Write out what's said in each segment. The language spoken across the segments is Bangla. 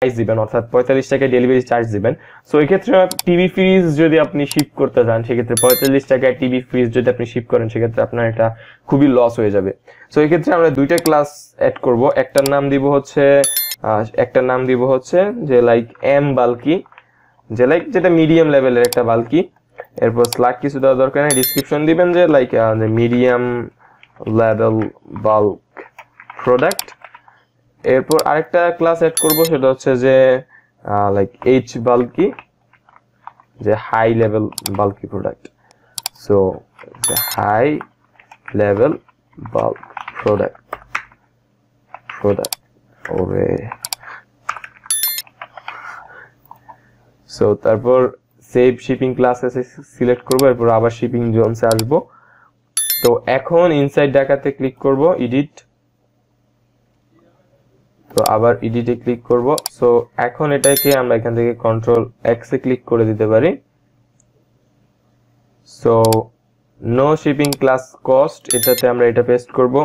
প্রাইস দিবেন, অর্থাৎ 45 টাকা ডেলিভারি চার্জ দিবেন। সো এই ক্ষেত্রে টিভি ফ্রিজ যদি আপনি শিপ করতে চান, সেক্ষেত্রে 45 টাকায় টিভি ফ্রিজ যদি আপনি শিপ করেন, সেক্ষেত্রে আপনার এটা খুবই লস হয়ে যাবে। সো এই ক্ষেত্রে আমরা দুইটা ক্লাস অ্যাড করব। একটার নাম দিব হচ্ছে যে লাইক এম বাল্কি, যে লাইক যেটা মিডিয়াম লেভেলের একটা বাল্কি। এরপর স্ল্যাগ কিছু দেওয়ার দরকার নেই, ডিসক্রিপশন দিবেন যে like medium level bulk product. এরপর আরেকটা ক্লাস অ্যাড করব, সেটা হচ্ছে যে লাইক এইচ বাল্কি, যে high level bulky product. So high level bulk product ওরে। সো তারপর সেভ শিপিং ক্লাসে সিলেক্ট করব, এরপর আবার শিপিং জোনসে আসব। তো এখন ইনসাইড ঢাকাতে ক্লিক করব, এডিট, তো আবার এডিটে ক্লিক করব। সো এখন এটাকে আমরা এখান থেকে কন্ট্রোল এক্স এ ক্লিক করে দিতে পারি। So no shipping class cost, এটাতে আমরা এটা পেস্ট করব।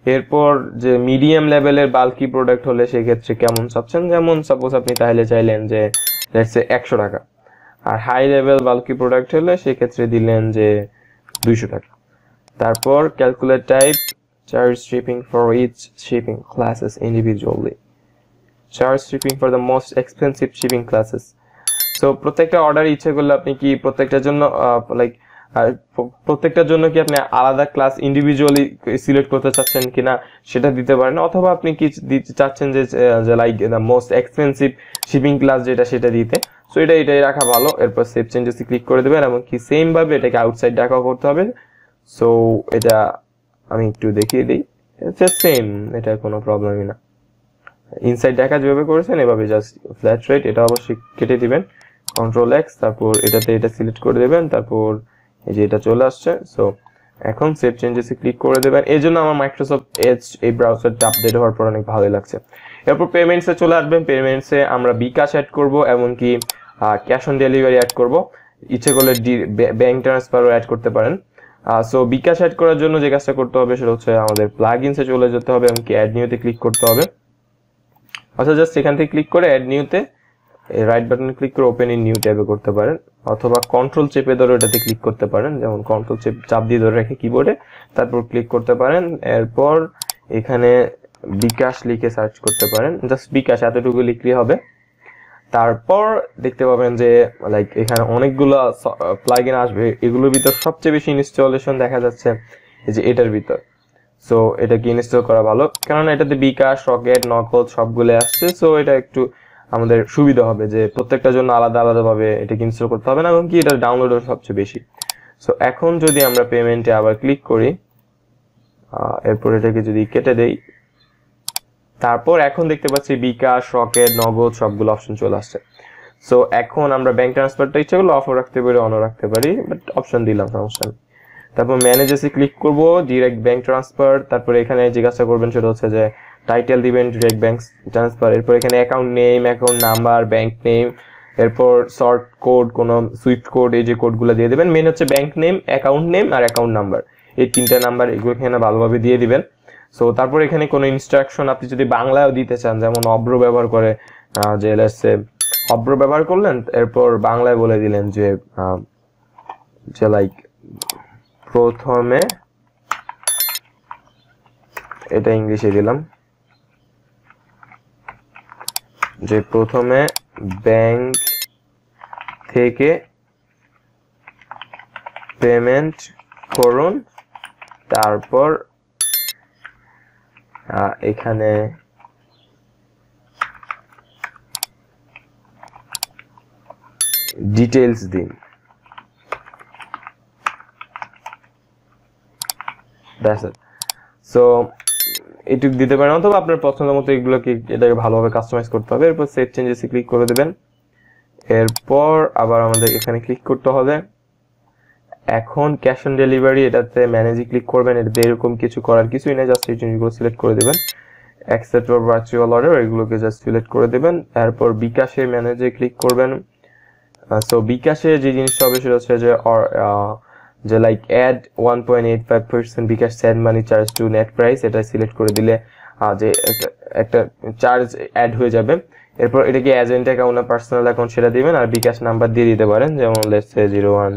এরপর যে মিডিয়াম লেভেলের বাল্কি প্রোডাক্ট হলে সেক্ষেত্রে কেমন চাচ্ছেন, যেমন সাপোজ আপনি তাহলে চাইলেন যে লেটস সে 100 টাকা, আর হাই লেভেল বাল্কি প্রোডাক্ট হলে সেক্ষেত্রে দিলেন যে 200 টাকা। তারপর calculate type, charge shipping for each shipping classes individually, charge shipping for the most expensive shipping classes. So প্রত্যেকটা অর্ডার ইচ্ছে করলে আপনি কি প্রত্যেকটার জন্য কি আপনি আলাদা ক্লাস ইন্ডিভিজুয়ালি সিলেক্ট করতে চাচ্ছেন কিনা সেটা দিতে পারেন, অথবা আপনি কি দিতে চাচ্ছেন যে like the most expensive shipping class যেটা সেটা দিতে। সো এটাই রাখা ভালো। এরপর সেভ চেঞ্জেসে ক্লিক করে দেবেন, এবং কি সেম ভাবে এটাকে আউটসাইড ঢাকাও করতে হবে। সো এটা আমি একটু দেখিয়ে দিই, সেম, এটা কোনো প্রবলেমই না। ইনসাইড ঢাকা যেভাবে করেছেন এভাবে জাস্ট ফ্ল্যাট রেট, এটা অবশ্যই কেটে দিবেন, কন্ট্রোল এক্স, তারপর এটাতে এটা সিলেক্ট করে দেবেন, তারপর এই যে এটা চলে আসছে। সো এখন সেভ চেঞ্জেসে ক্লিক করে দেবেন। এই জন্য আমার মাইক্রোসফট এজ এই ব্রাউজারটা আপডেট হওয়ার পর অনেক ভালোই লাগছে। এরপর পেমেন্টসে চলে আসবেন। পেমেন্টসে আমরা বিকাশ অ্যাড করব, এমনকি ক্যাশ অন ডেলিভারি অ্যাড করব, ইচ্ছে করলে ব্যাংক ট্রান্সফারও অ্যাড করতে পারেন। সো বিকাশ অ্যাড করার জন্য যে কাজটা করতে হবে সেটা হচ্ছে আমাদের প্লাগইনসে চলে যেতে হবে, এমনকি অ্যাড নিউতে ক্লিক করতে হবে। অর্থাৎ জাস্ট এখান থেকে ক্লিক করে অ্যাড নিউতে রাইট বাটনে ক্লিক করে ওপেন ইন নিউ ট্যাবে করতে পারেন, অথবা কন্ট্রোল চেপে ধরে এটাতে ক্লিক করতে পারেন, যেমন কন্ট্রোল চাপ দিয়ে ধরে রেখে কিবোর্ডে, তারপর ক্লিক করতে পারেন। এরপর এখানে বিকাশ লিখে সার্চ করতে পারেন, জাস্ট বিকাশ এতটুকু লিখলেই হবে। তারপর দেখতে পাবেন যে লাইক এখানে অনেকগুলো প্লাগইন আসবে, এগুলোর ভিতর সবচেয়ে বেশি ইনস্টলেশন দেখা যাচ্ছে এই যে এটার ভিতর। সো এটাকে ইনস্টল করা ভালো, কারণ এটাতে বিকাশ, রকেট, নগদ সবগুলো আসছে। সো এটা একটু আমাদের সুবিধা হবে যে প্রত্যেকটার জন্য আলাদা আলাদাভাবে এটাকে ইনস্টল করতে হবে না, এবং কি এটা ডাউনলোডও সবচেয়ে বেশি। সো এখন যদি আমরা পেমেন্টে আবার ক্লিক করি, এরপর এটাকে যদি কেটে দেই, তারপর এখন দেখতে পাচ্ছি বিকাশ, রকেট, নগদ সবগুলো অপশন চলে আসছে। সো এখন আমরা ব্যাংক ট্রান্সফারটা ইচ্ছে করলে অফও রাখতে পারি, অনও রাখতে পারি, বাট অপশন দিলাম, সমস্যা নেই। তারপর ম্যানেজেসে ক্লিক করব, ডিরেক্ট ব্যাংক ট্রান্সফার। তারপর এখানে যে কাজটা করবেন সেটা হচ্ছে যে টাইটেল দিবেন ডিরেক্ট ব্যাংক ট্রান্সফার। এরপর এখানে account name, account number, bank name, এরপর শর্ট কোড, কোনো সুইফট কোড, এই যে কোডগুলো দিয়ে দিবেন। মেন হচ্ছে ব্যাংক নেম, অ্যাকাউন্ট নেম আর অ্যাকাউন্ট নাম্বার, এই তিনটা নাম্বার এগুলো এখানে ভালোভাবে দিয়ে দিবেন। সো তারপর এখানে কোনো ইনস্ট্রাকশন আপনি যদি বাংলায়ও দিতে চান, যেমন অব্র ব্যবহার করে, যে লেটস অব্র ব্যবহার করলেন, এরপর বাংলায় বলে দিলেন যে লাইক প্রথমে, এটা ইংলিশে দিলাম, যে প্রথমে ব্যাংক থেকে পেমেন্ট করুন, তারপর এখানে ডিটেইলস দিন। সো এটুকু দিতে পারেন, অথবা আপনার পছন্দ মতো এটাকে ভালোভাবে কাস্টমাইজ করতে হবে। এরপর সেভ চেঞ্জেসে ক্লিক করে দেবেন। এরপর আবার আমাদের এখানে ক্লিক করতে হবে। এখন ক্যাশ অন ডেলিভারি, এটাতে ম্যানেজে ক্লিক করবেন। এটাতে এরকম কিছু করার কিছুই নেই, জাস্ট এই জিনিসগুলো সিলেক্ট করে দেবেন। অ্যাকসেপ্ট অর ভার্চুয়াল অর্ডার, এগুলোকে জাস্ট সিলেক্ট করে দেবেন। তারপর বিকাশে ম্যানেজে ক্লিক করবেন। সো বিকাশে যে জিনিসটা হবে সেটা হচ্ছে যে like add 1.85% bKash send money charge to net price, এটা সিলেক্ট করে দিলে যে একটা চার্জ অ্যাড হয়ে যাবে। এরপর এটাকে এজেন্ট অ্যাকাউন্ট না পার্সোনাল অ্যাকাউন্ট সেটা দিবেন, আর বিকাশ নাম্বার দিয়ে দিতে পারেন, যেমন লেটস সে 01,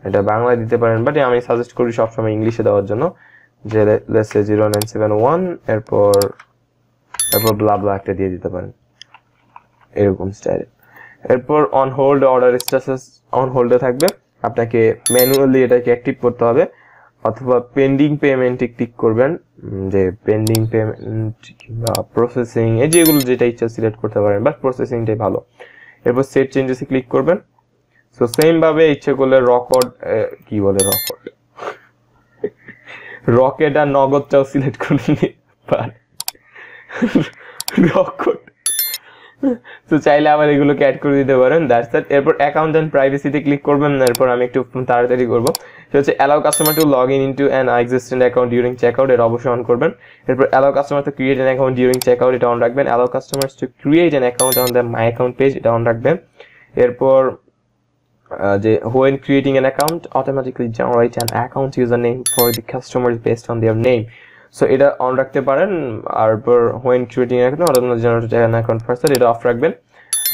এটা বাংলায় দিতে পারেন, বাট আমি সাজেস্ট করি সবসময় ইংলিশে দেওয়ার জন্য, যে লেটস সে 0971, এরপর ব্লা ব্লা একটা দিয়ে দিতে পারেন এরকম স্টাইলে। এরপর on hold order status on হোল্ডে থাকবে, আপনাকে ম্যানুয়ালি এটাকে অ্যাক্টিভ করতে হবে, অথবা পেন্ডিং পেমেন্টে ক্লিক করবেন, যে পেন্ডিং পেমেন্ট কিংবা প্রসেসিং এই যেগুলো যেটা ইচ্ছা সিলেক্ট করতে পারেন, বাট প্রসেসিংটাই ভালো। এরপর সেভ চেঞ্জেসে ক্লিক করবেন। সো সেম ভাবে ইচ্ছে করলে রকেট আর নগদটাও সিলেক্ট করে নিতে পারেন। রকেট তো চাইলে আবার এগুলোকে অ্যাড করে দিতে পারেন, দ্যাটস ইট। এরপর অ্যাকাউন্ট এন্ড প্রাইভেসিতে ক্লিক করবেন। এরপর আমি একটু তাড়াতাড়ি করবো, সেটা হচ্ছে allow customer to log in into an existent account during checkout, এটা অবশ্যই অন করবেন। এরপর allow customer to create an account during checkout, এটা অন রাখবেন। Allow customers to create an account on the my account page, এটা অন রাখবেন। এরপর যে when creating an account automatically generate an account username for the customers based on their name, so এটা অন রাখতে পারেন। আর when creating an account automatically generate an account password, এটা অফ রাখবেন।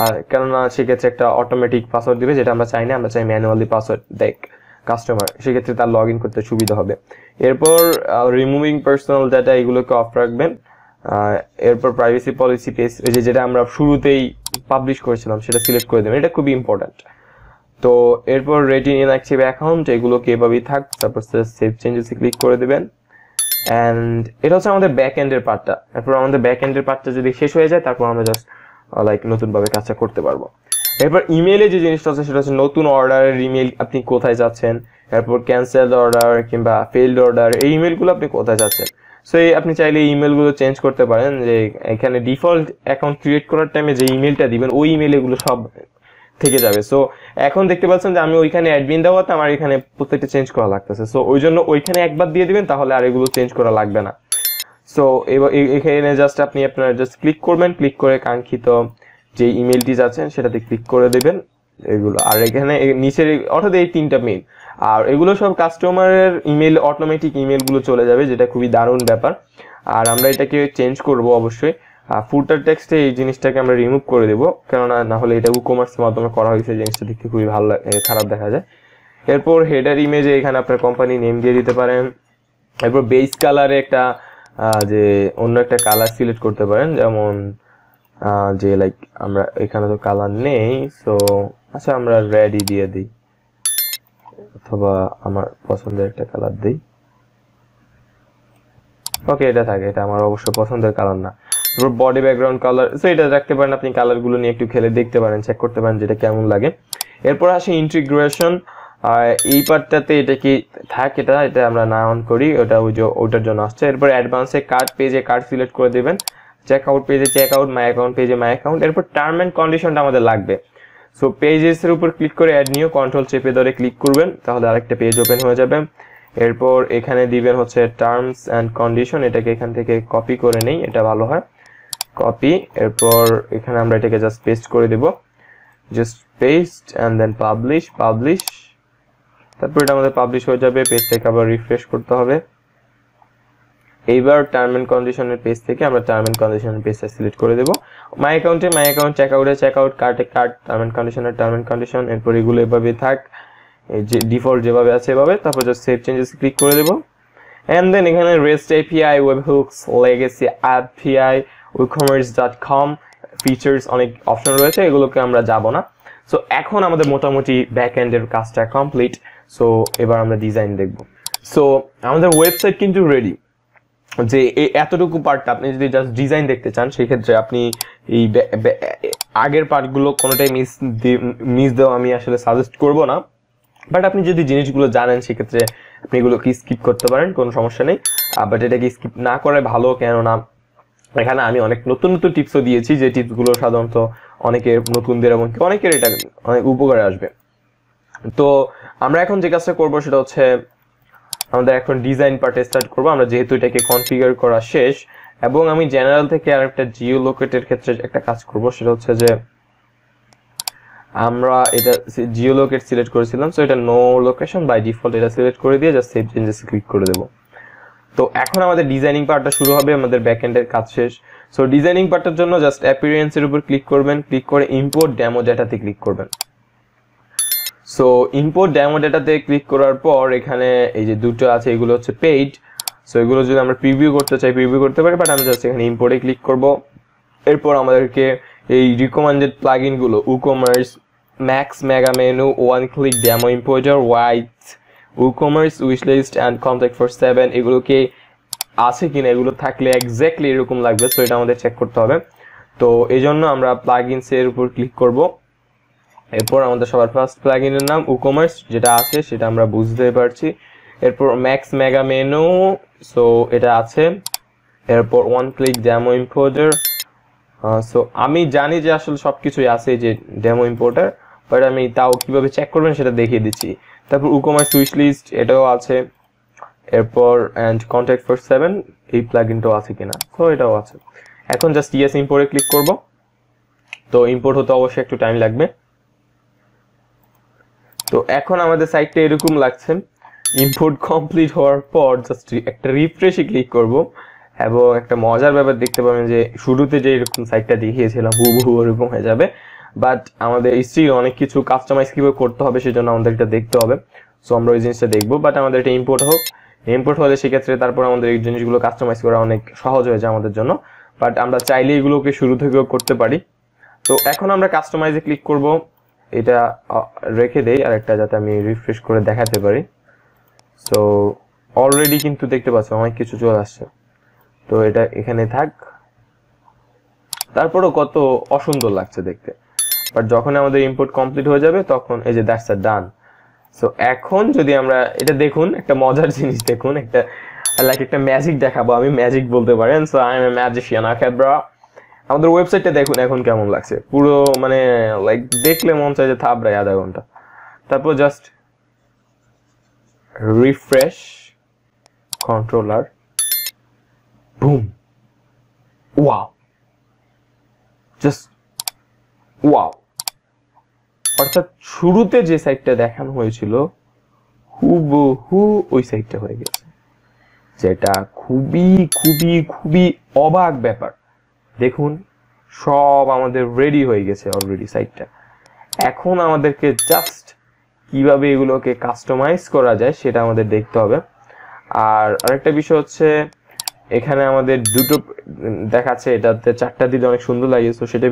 আর কেননা সেক্ষেত্রে একটা অটোমেটিক পাসওয়ার্ড দিবে, যেটা আমরা চাই না, আমরা চাই ম্যানুয়ালি পাসওয়ার্ড দেখ কাস্টমার, সেক্ষেত্রে তার লগ ইন করতে সুবিধা হবে। এরপর রিমুভিং পার্সোনাল ডাটা এগুলোকে অফ রাখবেন। এরপর প্রাইভেসি পলিসি পেজ, এই যেটা আমরা শুরুতেই পাবলিশ করেছিলাম সেটা সিলেক্ট করে দেবেন, এটা খুবই ইম্পর্ট্যান্ট। তো এরপর রেটিং ইনঅ্যাক্টিভ অ্যাকাউন্ট এগুলোকে এভাবেই থাক, তারপর সেভ চেঞ্জেসে ক্লিক করে দেবেন। অ্যান্ড এটা হচ্ছে আমাদের ব্যাক এন্ডের পার্টটা। এরপর আমাদের ব্যাক এন্ডের পার্টটা যদি শেষ হয়ে যায়, তারপর আমরা জাস্ট নতুনভাবে কাজটা করতে পারবো। এরপর ইমেইলে যে জিনিসটা আছে সেটা হচ্ছে নতুন অর্ডারের ইমেইল আপনি কোথায় যাচ্ছেন, এরপর ক্যান্সেলড অর্ডার কিংবা ফেইলড অর্ডার এই ইমেইলগুলো আপনি কোথায় যাচ্ছেন। সো আপনি চাইলে ইমেইলগুলো চেঞ্জ করতে পারেন, যে এখানে ডিফল্ট অ্যাকাউন্ট ক্রিয়েট করার টাইমে যে ইমেইলটা দিবেন ওই ইমেইল এগুলো সব থেকে যাবে। সো এখন দেখতে পাচ্ছেন যে আমি ওইখানে অ্যাডমিন দেওয়াতে আমার এখানে প্রত্যেকটা চেঞ্জ করা লাগতেছে, সো ওই জন্য ওইখানে একবার দিয়ে দিবেন, তাহলে আর এগুলো চেঞ্জ করা লাগবে না। সো এবার এখানে জাস্ট আপনি আপনার জাস্ট ক্লিক করবেন, ক্লিক করে কাঙ্ক্ষিত যে ইমেলটি যাচ্ছেন সেটাতে ক্লিক করে দেবেন এগুলো। আর এখানে নিচের অর্থাৎ এই তিনটা মেইল, আর এগুলো সব কাস্টমারের ইমেল অটোমেটিক ইমেলগুলো চলে যাবে, যেটা খুবই দারুণ ব্যাপার। আর আমরা এটাকে চেঞ্জ করব অবশ্যই। ফুটার টেক্সটে এই জিনিসটাকে আমরা রিমুভ করে দেবো, কেননা না হলে এটা ই-কমার্সের মাধ্যমে করা হয়েছে, জিনিসটা দেখতে খুবই ভালো খারাপ দেখা যায়। এরপর হেডার ইমেজে এখানে আপনার কোম্পানি নেম দিয়ে দিতে পারেন। এরপর বেস কালারে একটা যে অন্য একটা কালার সিলেক্ট করতে পারেন, যেমন যে লাইক আমরা এখানে তো কালার নেই, সো আচ্ছা আমরা রেডই দিয়ে দিই, অথবা আমার পছন্দের একটা কালার দিই। ওকে, এটা থাকে, এটা আমার অবশ্য পছন্দের কালার না। তারপর বডি ব্যাকগ্রাউন্ড কালার, সো এটা রাখতে পারেন, আপনি কালারগুলো নিয়ে একটু খেলে দেখতে পারেন, চেক করতে পারেন যেটা কেমন লাগে। এরপর আসে ইন্টিগ্রেশন, এই পার্টটাতে এটা কি থাকে, এটা আমরা না অন করি, ওটার জন্য আসছে। এরপর অ্যাডভান্সে কার্ড পেজে কার্ড সিলেক্ট করে দেবেন, চেক আউট পেজে চেক আউট, মাই অ্যাকাউন্ট পেজে মাই অ্যাকাউন্ট। এরপর টার্ম অ্যান্ড কন্ডিশনটা আমাদের লাগবে। সো পেজেসের উপর ক্লিক করে অ্যাড নিউ কন্ট্রোল চেপে ধরে ক্লিক করবেন, তাহলে আরেকটা পেজ ওপেন হয়ে যাবে। এরপর এখানে দিবেন হচ্ছে টার্মস অ্যান্ড কন্ডিশন, এটাকে এখান থেকে কপি করে নেই, এটা ভালো হয়, কপি। এরপর এখানে আমরা এটাকে জাস্ট পেস্ট করে দেব, just paste and then publish. তারপর এটা আমাদের পাবলিশ হয়ে যাবে, পেজটাকে আবার রিফ্রেশ করতে হবে। এইবার টার্ম এন্ড কন্ডিশনের পেজ থেকে আমরা টার্ম এন্ড কন্ডিশনের পেজটা সিলেক্ট করে দেব। মাই অ্যাকাউন্টে মাই অ্যাকাউন্ট, চেক আউট, কার্টে কার্ট, টার্ম এন্ড কন্ডিশন। এরপর এগুলো এভাবে থাক, এই যে ডিফল্ট যেভাবে আছে এভাবে। তারপর জাস্ট সেভ চেঞ্জেস ক্লিক করে দেব। এন্ড দেন এখানে REST API, webhooks, legacy API, WooCommerce.com features অনেক অপশন রয়েছে, এগুলোকে আমরা যাব না। সো এখন আমাদের মোটামুটি ব্যাক এন্ডের কাজটা কমপ্লিট। সো এবার আমরা ডিজাইন দেখব। সো আমাদের ওয়েবসাইট কিন্তু রেডি। যে এই এতটুকু পার্টটা আপনি যদি জাস্ট ডিজাইন দেখতে চান, সেক্ষেত্রে আপনি এই আগের পার্টগুলো কোনোটাই মিস দেওয়া আমি আসলে সাজেস্ট করব না, বাট আপনি যদি জিনিসগুলো জানেন সেক্ষেত্রে আপনি এগুলোকে স্কিপ করতে পারেন, কোনো সমস্যা নেই। বাট এটাকে স্কিপ না করে ভালো, কেননা এখানে আমি অনেক নতুন টিপসও দিয়েছি, যে টিপসগুলো সাধারণত অনেকের নতুনদের এবং অনেকের এটা অনেক উপকারে আসবে। তো আমরা এখন যে কাজটা করবো সেটা হচ্ছে আমাদের এখন ডিজাইন পার্টে স্টার্ট করবো। আমরা যেহেতু এটাকে কনফিগার করা শেষ, এবং আমি জেনারেল থেকে আরেকটা জিও লোকেটের ক্ষেত্রে একটা কাজ করব, সেটা হচ্ছে যে আমরা এটা জিও লোকেট সিলেক্ট করেছিলাম, সো এটা নো লোকেশন বাই ডিফল্ট, এটা সিলেক্ট করে দিয়ে জাস্ট সেভ চেঞ্জেস ক্লিক করে দেবো। তো এখন আমাদের ডিজাইনিং পার্টটা শুরু হবে, আমাদের ব্যাকএন্ডের কাজ শেষ। সো ডিজাইনিং পার্টের জন্য জাস্ট অ্যাপিয়ারেন্স এর উপর ক্লিক করবেন, ক্লিক করে ইম্পোর্ট ডেমো ডাটাতে ক্লিক করবেন। সো ইম্পোর্ট ডেমো ডাটাতে ক্লিক করার পর এখানে এই যে দুটো আছে এগুলো হচ্ছে পেইড। সো এগুলো যদি আমরা প্রিভিউ করতে চাই প্রিভিউ করতে পারি, বাট আমি জাস্ট এখানে ইম্পোর্টে ক্লিক করব। এরপর আমাদেরকে এই রিকমেন্ডেড প্লাগইন গুলো WooCommerce, max mega menu, one click demo importer, YITH, WooCommerce wishlist and Contact47 এগুলোকে আছে কিনা, এগুলো থাকলে এক্স্যাক্টলি এরকম লাগবে। সো এটা আমাদের চেক করতে হবে। তো এই জন্য আমরা প্লাগইনস এর উপর ক্লিক করব। এরপর আমাদের সবার ফার্স্ট প্লাগইনের নাম WooCommerce যেটা আছে সেটা আমরা বুঝতে পারছি। এরপর ম্যাক্স মেগা মেনু, সো এটা আছে। এরপর one click demo importer, so আমি জানি যে আসলে সবকিছুই আছে যে ডেমো ইম্পোর্টার, বাট আমি তাও কিভাবে চেক করবেন সেটা দেখিয়ে দিচ্ছি। তারপর WooCommerce উইশলিস্ট এটাও আছে। এরপর অ্যান্ড Contact47 এই প্লাগইনটাও আছে কিনা, সো এটাও আছে। এখন জাস্ট ইয়েস ইম্পোর্টে ক্লিক করব। তো ইম্পোর্ট হতে অবশ্যই একটু টাইম লাগবে। তো এখন আমাদের সাইটটা এরকম লাগছে। ইম্পোর্ট কমপ্লিট হওয়ার পর জাস্ট একটা রিফ্রেশে ক্লিক করব এবং একটা মজার ব্যাপার দেখতে পাবেন যে শুরুতে যে এরকম সাইটটা দেখিয়েছিলাম হুবহু ওরকম হয়ে যাবে, বাট আমাদের স্টিল অনেক কিছু কাস্টমাইজ কিভাবে করতে হবে সেজন্য আমাদের এটা দেখতে হবে। সো আমরা ওই জিনিসটা দেখবো, বাট আমাদের এটা ইম্পোর্ট হোক। ইম্পোর্ট হলে সেক্ষেত্রে তারপর আমাদের এই জিনিসগুলো কাস্টমাইজ করা অনেক সহজ হয়ে যায় আমাদের জন্য, বাট আমরা চাইলে এগুলোকে শুরু থেকেও করতে পারি। তো এখন আমরা কাস্টমাইজে ক্লিক করব। এটা রেখে দেই আর একটা যাতে আমি রিফ্রেশ করে দেখাতে পারি। সো অলরেডি কিন্তু দেখতে পাচ্ছ অনেক কিছু চলে আসছে। তো এটা এখানে থাক, তারপরও কত অসুন্দর লাগছে দেখতে। বাট যখন আমাদের ইম্পোর্ট কমপ্লিট হয়ে যাবে তখন এই যে দ্যাটস ডান। সো এখন যদি আমরা এটা দেখুন, একটা মজার জিনিস দেখুন, একটা লাইক একটা ম্যাজিক দেখাবো, আমি ম্যাজিক বলতে পারেন। So I M A magician, okay bra. আমাদের ওয়েবসাইটটা দেখুন এখন কেমন লাগছে, পুরো মানে লাইক দেখলে মন চায় যে থাপড়ায় আধা ঘন্টা। তারপর just refresh controller, broom, wow, just wow. অর্থাৎ শুরুতে যে সাইটটা দেখানো হয়েছিল হুবহু ওই সাইটটা হয়ে গেছে, যেটা খুবই খুবই খুবই অবাক ব্যাপার। দেখুন সব আমাদের রেডি হয়ে গেছে অলরেডি সাইটটা। এখন আমাদেরকে জাস্ট কিভাবে এগুলোকে কাস্টমাইজ করা যায় সেটা আমাদের দেখতে হবে। আর আরেকটা বিষয় হচ্ছে এখানে আমাদের দুটো দেখাচ্ছে, এটাতে চারটা দিলে অনেক সুন্দর লাগে। তো সেটা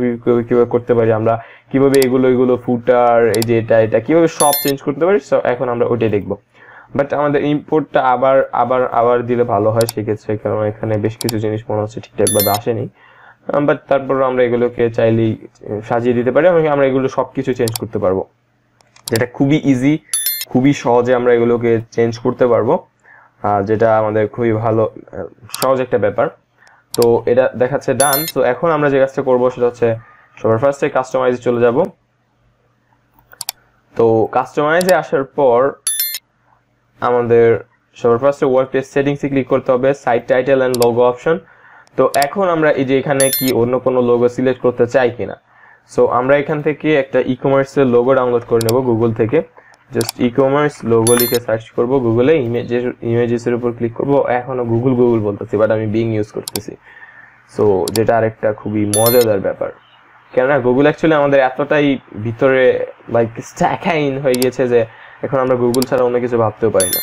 কিভাবে করতে পারি আমরা, কিভাবে এগুলো ফুটার, এই যে এটা কিভাবে সব চেঞ্জ করতে পারি। সো এখন আমরা ওইটাই দেখবো। বাট আমাদের ইম্পোর্টটা আবার দিলে ভালো হয় সেক্ষেত্রে, কারণ এখানে বেশ কিছু জিনিস মনে হচ্ছে ঠিকঠাকভাবে আসেনি। বাট তারপর আমরা এগুলোকে চাইলেই সাজিয়ে দিতে পারি, আমরা এগুলো সবকিছু চেঞ্জ করতে পারবো, যেটা খুবই ইজি, খুবই সহজে আমরা এগুলোকে চেঞ্জ করতে পারবো, যেটা আমাদের খুবই ভালো সহজ একটা ব্যাপার। তো এটা দেখাচ্ছে ডান। তো এখন আমরা যে কাজটা করবো সেটা হচ্ছে সবার ফার্স্টে কাস্টমাইজে চলে যাব। তো কাস্টমাইজে আসার পর আমাদের সবার ফার্স্টে ওয়ার্ডপ্রেস সেটিংসে ক্লিক করতে হবে, site title and logo option. তো এখন আমরা এই যে এখানে কি অন্য কোনো লোগো সিলেক্ট করতে চাই কিনা। সো আমরা এখান থেকে একটা ই-কমার্সের লোগো ডাউনলোড করে নেব গুগল থেকে। জাস্ট ই-কমার্স লোগো লিখে সার্চ করব গুগলে, ইমেজেসের উপর ক্লিক করব। এখনো গুগল বলতেছি, বাট আমি বিং ইউজ করতেছি। সো যেটা আরেকটা খুবই মজাদার ব্যাপার, কেননা গুগল অ্যাকচুয়ালি আমাদের এতটাই ভিতরে লাইক স্ট্যাকাইন হয়ে গিয়েছে যে এখন আমরা গুগল ছাড়া অন্য কিছু ভাবতেও পারি না।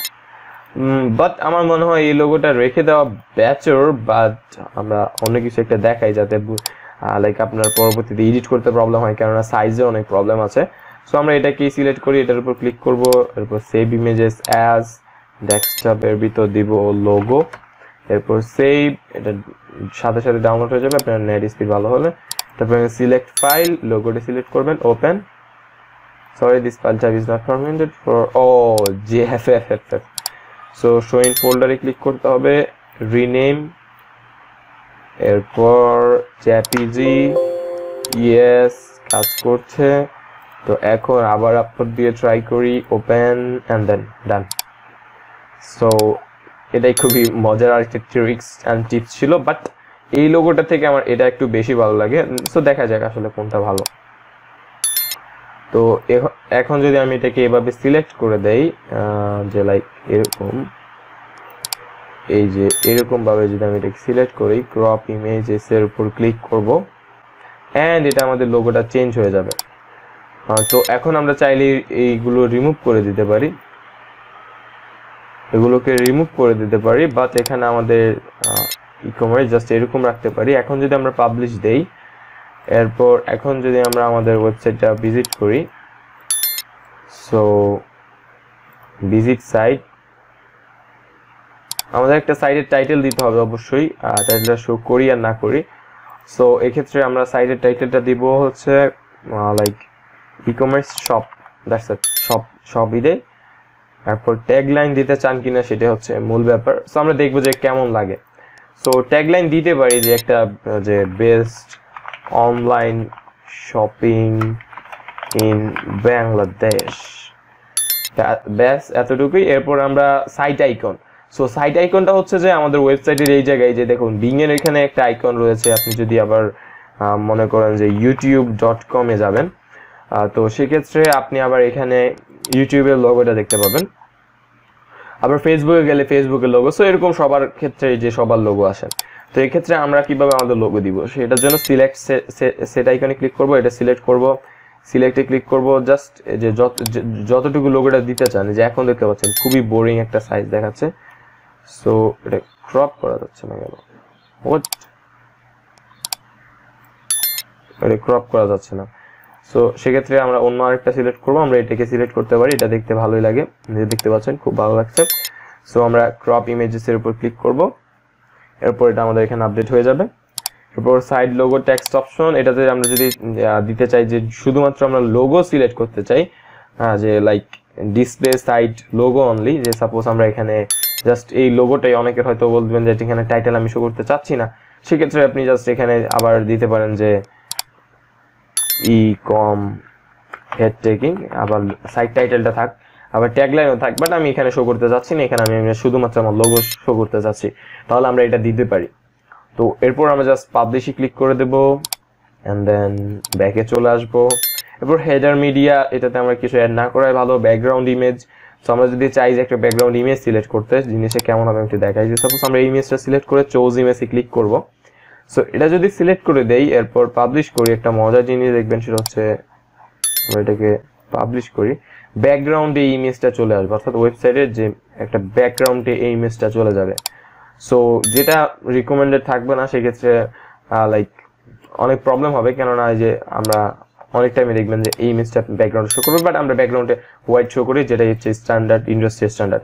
বাট আমার মনে হয় এই লোগোটা রেখে দেওয়া বেটার, বাট আমরা অন্য কিছু একটা দেখাই যাতে লাইক আপনার পরবর্তীতে এডিট করতে প্রবলেম হয়, কেননা সাইজে অনেক প্রবলেম আছে। সো আমরা এটাকে সিলেক্ট করি, এটার উপর ক্লিক করব, এরপর সেভ ইমেজেস অ্যাজ, ডেস্কটপের ভিতর দিব লোগো, এরপর সেভ, এটা সাথে সাথে ডাউনলোড হয়ে যাবে আপনার নেট স্পিড ভালো হলে। তারপর সিলেক্ট ফাইল, লোগোটি সিলেক্ট করবেন, open. Sorry this file type is not permitted for JFFF। So show in ফোল্ডারে ক্লিক করতে হবে, রিনেম, এরপর জেপিজি, ইয়েস কাজ করছে। তো এখন আবার আপলোড দিয়ে ট্রাই করি, open and then done. So এটাই খুবই মজার আরেকটা ট্রিক্স অ্যান্ড টিপস ছিল, বাট এই লোগোটা থেকে আমার এটা একটু বেশি ভালো লাগে। সো দেখা যাক আসলে কোনটা ভালো। তো এখন যদি আমি এটাকে এভাবে সিলেক্ট করে দেই যে লাইক এরকম, এই যে এরকম ভাবে যদি আমি এটাকে সিলেক্ট করি, ক্রপ ইমেজেস এর উপর ক্লিক করব, এন্ড এটা আমাদের লোগোটা চেঞ্জ হয়ে যাবে। তো এখন আমরা চাইলে এইগুলো রিমুভ করে দিতে পারি, এগুলোকে রিমুভ করে দিতে পারি, বাট এখানে আমাদের ই-কমার্স জাস্ট এরকম রাখতে পারি। এখন যদি আমরা পাবলিশ দেই, এরপর এখন যদি আমরা আমাদের ওয়েবসাইটটা ভিজিট করি, সো ভিজিট সাইট, আমাদের একটা সাইটের টাইটেল দিতে হবে অবশ্যই, টাইটেলটা শো করি আর না করি। সো এক্ষেত্রে আমরা সাইটের টাইটেলটা দিব হচ্ছে like e-commerce shop, that's it, শপই দেই। তারপর ট্যাগলাইন দিতে চান কিনা সেটা হচ্ছে মূল ব্যাপার। সো আমরা দেখবো যে কেমন লাগে। সো ট্যাগলাইন দিতে পারি যে একটা যে best online shopping in Bangladesh, ব্যাস এতটুকুই। এরপর আমরা সাইট আইকন, সো সাইট আইকনটা হচ্ছে যে আমাদের ওয়েবসাইটের এই জায়গায় যে দেখুন বিং এর এখানে একটা আইকন রয়েছে, আপনি যদি আবার মনে করেন যে youtube.com এ যাবেন, তো সেক্ষেত্রে আপনি আবার এখানে ইউটিউবের লোগোটা দেখতে পাবেন। আবার ফেসবুকে গেলে ফেসবুকের লোগো, সো এরকম সবার ক্ষেত্রে যে সবার লোগো আসে। তো এই ক্ষেত্রে আমরা কিভাবে আমাদের লোগো দিব সেটার জন্য সিলেক্ট সেট আইকনে ক্লিক করব, এটা সিলেক্ট করব, সিলেক্টে ক্লিক করব, জাস্ট যে যতটুকু লোগোটা দিতে চান, যে এখন দেখতে পাচ্ছেন খুবই বোরিং একটা সাইজ দেখাচ্ছে, সো এটা ক্রপ করা যাচ্ছে না, কেন এটা ক্রপ করা যাচ্ছে না। সো সেক্ষেত্রে আমরা অন্য আরেকটা সিলেক্ট করবো, আমরা এটাকে সিলেক্ট করতে পারি, এটা দেখতে ভালোই লাগে, দেখতে পাচ্ছেন খুব ভালো লাগছে। সো আমরা ক্রপ ইমেজেস এর উপর ক্লিক করব, এরপর এটা আমাদের এখানে আপডেট হয়ে যাবে। এরপর সাইড লোগো টেক্সট অপশন, এটাতে আমরা যদি দিতে চাই যে শুধুমাত্র আমরা লোগো সিলেক্ট করতে চাই, যে like display side logo only, যে সাপোজ আমরা এখানে জাস্ট এই লোগোটাই, অনেকের হয়তো বলবেন যে এখানে টাইটেল আমি শো করতে চাচ্ছি না, সেক্ষেত্রে আপনি জাস্ট এখানে আবার দিতে পারেন যে ই-কম হেড টেকিং, আবার সাইট টাইটেলটা থাক, আবার ট্যাগলাইনও থাক, বাট আমি এখানে শো করতে যাচ্ছি না, এখানে আমি শুধুমাত্র আমার লোগো শো করতে চাচ্ছি, তাহলে আমরা এটা দিতে পারি। তো এরপর আমরা জাস্ট পাবলিশে ক্লিক করে দেব, এন্ড দেন ব্যাকে চলে আসবো। এরপর হেডার মিডিয়া, এটাতে আমরা কিছু অ্যাড না করাই ভালো। ব্যাকগ্রাউন্ড ইমেজ, তো আমরা যদি চাই যে একটা ব্যাকগ্রাউন্ড ইমেজ সিলেক্ট করতে, জিনিসে কেমন হবে একটু দেখাই। যে সাপোজ আমরা এই ইমেজটা সিলেক্ট করে চুজ ইমেজে ক্লিক করব, সো এটা যদি সিলেক্ট করে দেই, এরপর পাবলিশ করি, একটা মজার জিনিস দেখবেন সেটা হচ্ছে আমরা এটাকে পাবলিশ করি, ব্যাকগ্রাউন্ডে এই ইমেজটা চলে আসবে, অর্থাৎ ওয়েবসাইটের যে একটা ব্যাকগ্রাউন্ডে এই ইমেজটা চলে যাবে। সো যেটা রিকমেন্ডেড থাকবে না, সেক্ষেত্রে লাইক অনেক প্রবলেম হবে, কেননা যে আমরা অনেক টাইমে দেখবেন যে এই ইমেজটা ব্যাকগ্রাউন্ডে শো করবে, বাট আমরা ব্যাকগ্রাউন্ডে হোয়াইট শো করি, যেটা হচ্ছে স্ট্যান্ডার্ড, ইন্ডাস্ট্রি স্ট্যান্ডার্ড।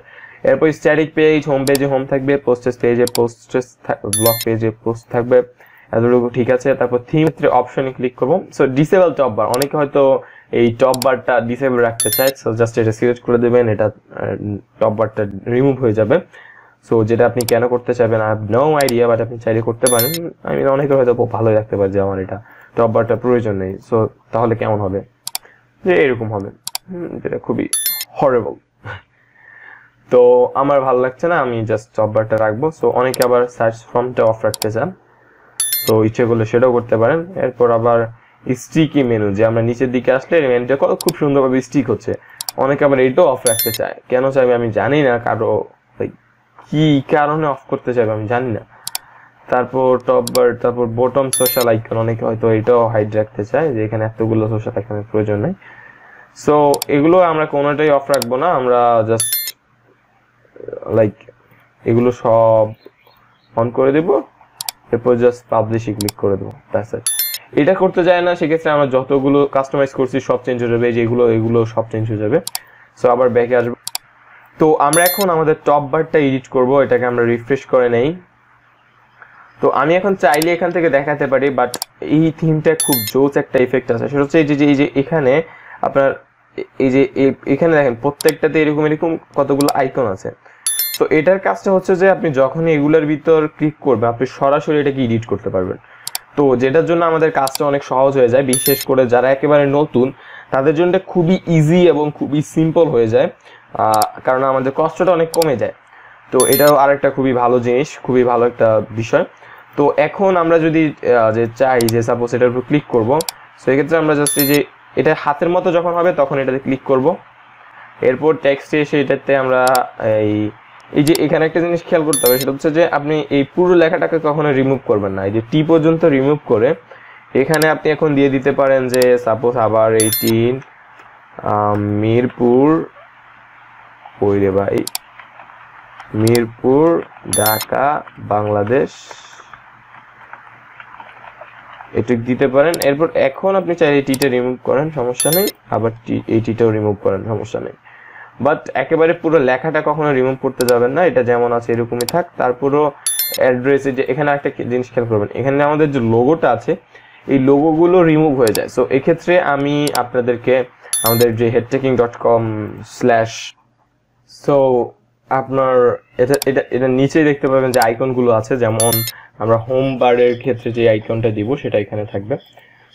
এরপর স্ট্যাটিক পেজ, হোম পেজে হোম থাকবে, পোস্টেজ পেজে পোস্টেজ, ব্লগ পেজে পোস্ট থাকবে, এতটুকু ঠিক আছে। তারপর থিম অপশনে ক্লিক করবো। সো ডিসেবল টপ বার, অনেকে হয়তো এই টপ বারটা ডিসেবল রাখতে চায়, সো জাস্ট এটা সিলেক্ট করে দেবেন, এটা টপ বারটা রিমুভ হয়ে যাবে। সো যেটা আপনি কেন করতে চাইবেন I have no idea, but আপনি চাইলে করতে পারেন। আমি অনেকে হয়তো ভালো রাখতে পারে যে আমার এটা টপ বারটা প্রয়োজন নেই, সো তাহলে কেমন হবে, যে এরকম হবে, যেটা খুবই হরেবল। তো আমার ভালো লাগছে না, আমি জাস্ট টপ বারটা রাখবো। সো অনেকে আবার সার্চ ফর্মটা অফ রাখতে চান, সো ইচ্ছে করলে সেটাও করতে পারেন। এরপর আবার স্টিকি মেনু, যে আমরা নিচের দিকে আসলে মেনুটা খুব সুন্দরভাবে স্টিক হচ্ছে, অনেকে আবার এটাও অফ রাখতে চায়, কেন চাইবে আমি জানি না, কারো কি কারণে অফ করতে চাইবে আমি জানি না। তারপর টপ বার, তারপর বটম সোশ্যাল আইকন, অনেকে হয়তো এটাও হাইড রাখতে চায়, যে এখানে এতগুলো সোশ্যাল আইকনের প্রয়োজন নেই। সো এগুলো আমরা কোনোটাই অফ রাখবো না, আমরা জাস্ট লাইক এগুলো সব অন করে দেব, এরপর জাস্ট পাবলিশে ক্লিক করে দেবো, দ্যাটস ইট। এটা করতে যায় না, সেক্ষেত্রে আমরা যতগুলো কাস্টমাইজ করছি সব চেঞ্জ হয়ে যাবে, যেগুলো এগুলো সব চেঞ্জ হয়ে যাবে। সো আবার ব্যাকে আসবো। তো আমরা এখন আমাদের টপ বারটা এডিট করব, এটাকে আমরা রিফ্রেশ করে নেই। তো আমি এখন চাইলে এখান থেকে দেখাতে পারি, বাট এই থিমটা খুব জোস একটা ইফেক্ট আছে, সেটা হচ্ছে এই যে এখানে আপনার এই যে এখানে দেখেন প্রত্যেকটাতে এরকম এরকম কতগুলো আইকন আছে। তো এটার কাজটা হচ্ছে যে আপনি যখনই এগুলোর ভিতর ক্লিক করবেন, আপনি সরাসরি এটাকে এডিট করতে পারবেন। তো যেটার জন্য আমাদের কাজটা অনেক সহজ হয়ে যায়, বিশেষ করে যারা একেবারে নতুন তাদের জন্য খুবই ইজি এবং খুবই সিম্পল হয়ে যায়, কারণ আমাদের কষ্টটা অনেক কমে যায়। তো এটাও আরেকটা খুবই ভালো জিনিস, খুবই ভালো একটা বিষয়। তো এখন আমরা যদি যে চাই যে সাপোজ এটার উপর ক্লিক করব, সো এক্ষেত্রে আমরা জাস্ট এই যে এটা হাতের মতো যখন হবে তখন এটাতে ক্লিক করব। এরপর টেক্সটে এসে এটাতে আমরা এই এই যে এখানে একটা জিনিস খেয়াল করতে হবে, সেটা হচ্ছে যে আপনি এই পুরো লেখাটাকে কখনো রিমুভ করবেন না। এই যে টি পর্যন্ত রিমুভ করে এখানে আপনি এখন দিয়ে দিতে পারেন যে সাপোজ আবার 18 মিরপুর, ওই রে ভাই, মিরপুর ঢাকা বাংলাদেশ, এটুক দিতে পারেন। এরপর এখন আপনি চাইলে টিটা রিমুভ করেন, সমস্যা নেই, আবার এই টিটাও রিমুভ করেন, সমস্যা নেই। বাট একেবারে পুরো লেখাটা কখনো রিমুভ করতে যাবেন না, এটা যেমন আছে এরকমই থাক। তারপরও অ্যাড্রেসে যে এখানে একটা জিনিস খেয়াল করবেন, এখানে আমাদের যে লোগোটা আছে এই লোগোগুলো রিমুভ হয়ে যায়। সো এক্ষেত্রে আমি আপনাদেরকে আমাদের যে headtaking.com/ সো আপনার এটা নিচেই দেখতে পাবেন যে আইকনগুলো আছে, যেমন আমরা হোম বারের ক্ষেত্রে যে আইকনটা দিব সেটা এখানে থাকবে।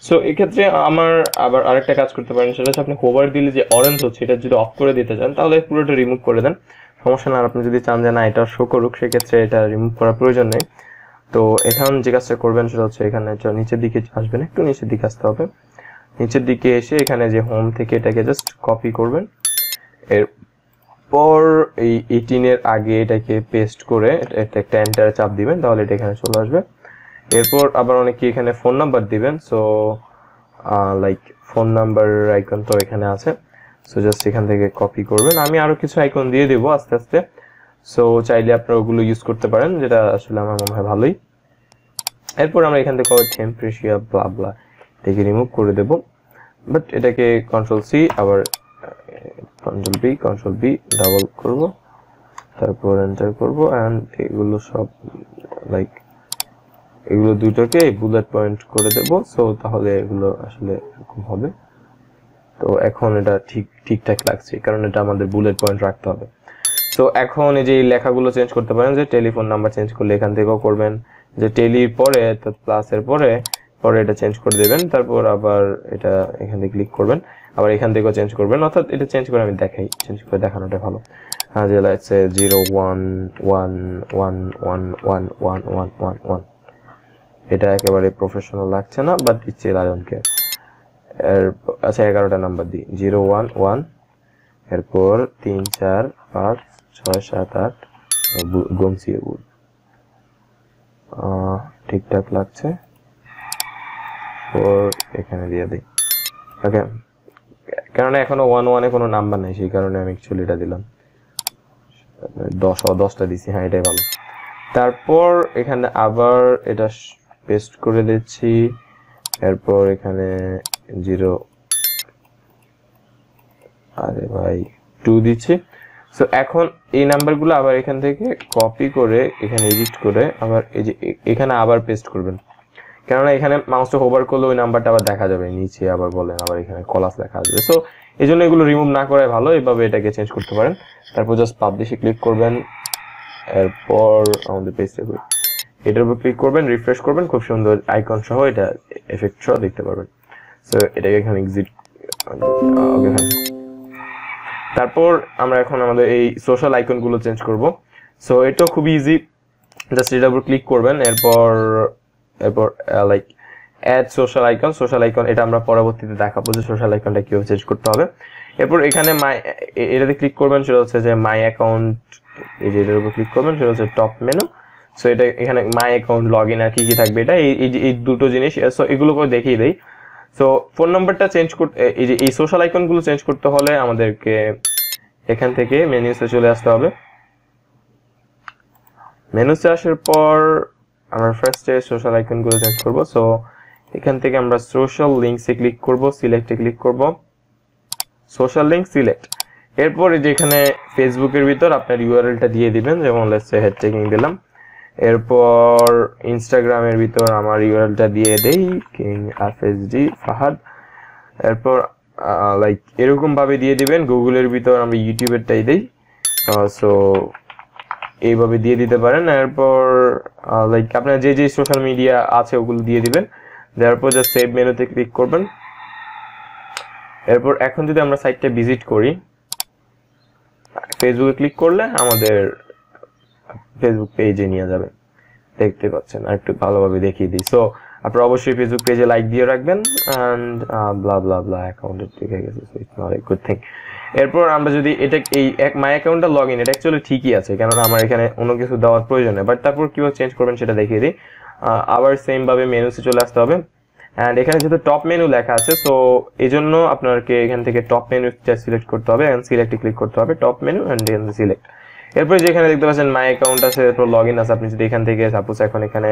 সো এক্ষেত্রে আমার আবার আরেকটা কাজ করতে পারেন, সেটা হচ্ছে আপনি হোভার দিলে যে অরেঞ্জ হচ্ছে এটা যদি অফ করে দিতে চান তাহলে পুরোটা রিমুভ করে দেন, সমস্যা না। আর আপনি যদি চান যে না এটা শো করুক, সেক্ষেত্রে এটা রিমুভ করার প্রয়োজন নেই। তো এখন যে কাজটা করবেন সেটা হচ্ছে এখানে নিচের দিকে আসবেন, একটু নিচের দিকে আসতে হবে, নিচের দিকে এসে এখানে যে হোম থেকে এটাকে জাস্ট কপি করবেন, এরপর এই 18 এর আগে এটাকে পেস্ট করে এটা একটা এন্টার চাপ দিবেন, তাহলে এটা এখানে চলে আসবে। এরপর আবার অনেকে এখানে ফোন নাম্বার দিবেন, so like phone number icon তো এখানে আছে, সো জাস্ট এখান থেকে কপি করবেন। আমি আরো কিছু আইকন দিয়ে দেব আস্তে আস্তে, সো চাইলে আপনারা ওগুলো ইউজ করতে পারেন, যেটা আসলে আমার মনে হয় ভালোই। এরপর আমরা এখান থেকে টেম্পারেচার ব্লা ব্লা এটাকে রিমুভ করে দেব, বাট এটাকে কন্ট্রোল সি আবার কন্ট্রোল বি ডাবল করব, তারপর এন্টার করব, এন্ড এগুলো সব লাইক এগুলো দুটোকে বুলেট পয়েন্ট করে দেব। সো তাহলে এগুলো আসলে এরকম হবে। তো এখন এটা ঠিকঠাক লাগছে, কারণ এটা আমাদের বুলেট পয়েন্ট রাখতে হবে। তো এখন এই যে লেখাগুলো চেঞ্জ করতে পারেন, যে টেলিফোন নাম্বার চেঞ্জ করলে এখান থেকেও করবেন, যে টেলির পরে প্লাসের পরে এটা চেঞ্জ করে দেবেন, তারপর আবার এটা এখান থেকে ক্লিক করবেন, আবার এখান থেকেও চেঞ্জ করবেন, অর্থাৎ এটা চেঞ্জ করে আমি দেখাই, চেঞ্জ করে দেখানোটা ভালো। হ্যাঁ, যে লাগছে 0111111111, এটা একেবারে প্রফেশনাল লাগছে না, বাট দিচ্ছে লায়নকে। আচ্ছা 11টা নাম্বার দিই, 011, এরপর 3 4 5 6 7 8 গমসি, ঠিকঠাক লাগছে। এখানে দিয়ে দিই, ওকে, কেননা এখনো 11-এ কোনো নাম্বার নেই, সেই কারণে আমি অ্যাকচুয়ালি এটা দিলাম। 10টা দিছি, হ্যাঁ এটাই ভালো। তারপর এখানে আবার এটা পেস্ট করে দিচ্ছি, এরপর এখানে 0 আরে ভাই 2 দিচ্ছি। সো এখন এই নাম্বারগুলো আবার এখান থেকে কপি করে এখানে এডিট করে আবার এই যে এখানে আবার পেস্ট করবেন, কেননা এখানে মাউসটা হোভার করলে ওই নাম্বারটা আবার দেখা যাবে নিচে, আবার বলেন আবার এখানে কলাস লেখা আসবে। সো এই জন্য এগুলো রিমুভ না করাই ভালো, এইভাবে এটাকে চেঞ্জ করতে পারেন। তারপর জাস্ট পাবলিশে ক্লিক করবেন, এরপর আমাদের পেজটা এটার উপর ক্লিক করবেন, রিফ্রেশ করবেন, খুব সুন্দর আইকন সহ এটা এফেক্ট সহ দেখতে পারবেন। সো এটাকে এখানে এক্সিট, ওকে ফাইন। তারপর আমরা এখন আমাদের এই সোশ্যাল আইকনগুলো চেঞ্জ করব। সো এটাও খুব ইজি, জাস্ট এটার উপর ক্লিক করবেন, এরপর লাইক অ্যাড সোশ্যাল আইকন, এটা আমরা পরবর্তীতে দেখাবো যে সোশ্যাল আইকনটা কিভাবে চেঞ্জ করতে হবে। এরপর এখানে এটাতে ক্লিক করবেন, সেটা হচ্ছে যে মাই অ্যাকাউন্ট, এই যে এটার উপর ক্লিক করবেন, সেটা হচ্ছে টপ মেনু। সো এটা এখানে মাই অ্যাকাউন্ট, লগ ইন আর কি থাকবে, এটা এই দুটো জিনিস। সো এগুলো করে দেখিয়ে দেই। সো ফোন নাম্বারটা চেঞ্জ করতে, এই সোশ্যাল আইকনগুলো চেঞ্জ করতে হলে আমাদেরকে এখান থেকে মেনুতে চলে আসতে হবে। মেনুতে আসার পর আমরা ফার্স্টে সোশ্যাল আইকনগুলো চেঞ্জ করব। সো এখান থেকে আমরা সোশ্যাল লিঙ্কসে ক্লিক করব, সিলেক্টে ক্লিক করব, সোশ্যাল লিঙ্ক সিলেক্ট। এরপর যেখানে ফেসবুকের ভিতর আপনার ইউআরএলটা দিয়ে দিবেন, যেমন লেটস সে হেডটেকিং দিলাম। এরপর ইনস্টাগ্রামের ভিতর আমার ইউআরএলটা দিয়ে দেই, কিং আরএফএসডি ফাহাদ। এরপর লাইক এরকম ভাবে দিয়ে দিবেন। গুগলের ভিতর আমরা ইউটিউবেরটাই দেই, সো এইভাবে দিয়ে দিতে পারেন। এরপর লাইক আপনার যে যে সোশ্যাল মিডিয়া আছে ওগুলো দিয়ে দিবেন, দেওয়ার পর জাস্ট সেভ মেনুতে ক্লিক করবেন। এরপর এখন যদি আমরা সাইটটা ভিজিট করি, ফেসবুকে ক্লিক করলে আমাদের ফেসবুক পেজে নিয়ে যাবে, দেখতে পাচ্ছেন। আর একটু ভালোভাবে দেখিয়ে দিই। সো আপনারা অবশ্যই ফেসবুক পেজে লাইক দিয়ে রাখবেন অ্যান্ড ব্লা ব্লা ব্লা অ্যাকাউন্টে ঠিক হয়ে গেছে, so it's not a good thing. এরপর আমরা যদি এটা এই মাই অ্যাকাউন্টটা লগ ইন, এটা অ্যাকচুয়ালি ঠিকই আছে, কেননা আমার এখানে অন্য কিছু দেওয়ার প্রয়োজন নেই। বাট তারপর কীভাবে চেঞ্জ করবেন সেটা দেখিয়ে দিই। আবার সেমভাবে মেনুতে চলে আসতে হবে অ্যান্ড এখানে যেহেতু টপ মেনু লেখা আছে, সো এই জন্য আপনাকে এখান থেকে টপ মেনুটা সিলেক্ট করতে হবে অ্যান্ড সিলেক্টে ক্লিক করতে হবে, টপ মেনু অ্যান্ড এখান থেকে সিলেক্ট। এরপরে যেখানে দেখতে পাচ্ছেন মাই অ্যাকাউন্ট আছে, এরপর লগ ইন আছে, আপনি যদি এখান থেকে সাপোজ এখন এখানে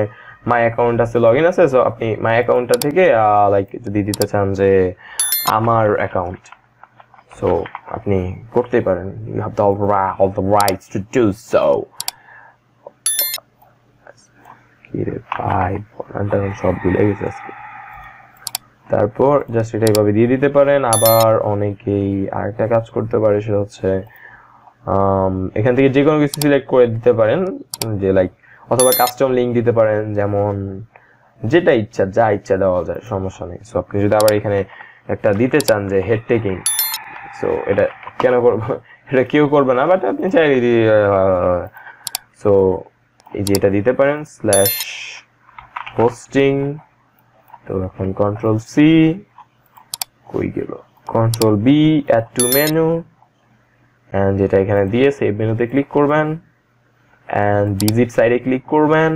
মাই অ্যাকাউন্ট আছে, লগ ইন আছে, সো আপনি মাই অ্যাকাউন্টটা থেকে লাইক যদি দিতে চান যে আমার অ্যাকাউন্ট, সো আপনি করতেই পারেন, you have all the rights to do so। কি রে ভাই, সব ভুলে গেছে আজকে। তারপর জাস্ট এটা এইভাবে দিয়ে দিতে পারেন। আবার অনেকেই আরেকটা কাজ করতে পারে, সেটা হচ্ছে এখান থেকে যে কোনো কিছু সিলেক্ট করে দিতে পারেন, যে লাইক অথবা কাস্টম লিঙ্ক দিতে পারেন, যেমন যেটা ইচ্ছা যা ইচ্ছা দেওয়া যায়, সমস্যা নেই। সো আপনি যদি আবার এখানে একটা দিতে চান যে হেড টেকিং, সো এটা কেন করবো, এটা কেউ করবে না, বাট আপনি চাইলে সো এই যে এটা দিতে পারেন স্ল্যাশ হোস্টিং। তো এখন কন্ট্রোল সি, কই গেল, control B, add to menu and যেটা এখানে দিয়ে সেভ মেনুতে ক্লিক করবেন অ্যান্ড ভিজিট সাইডে ক্লিক করবেন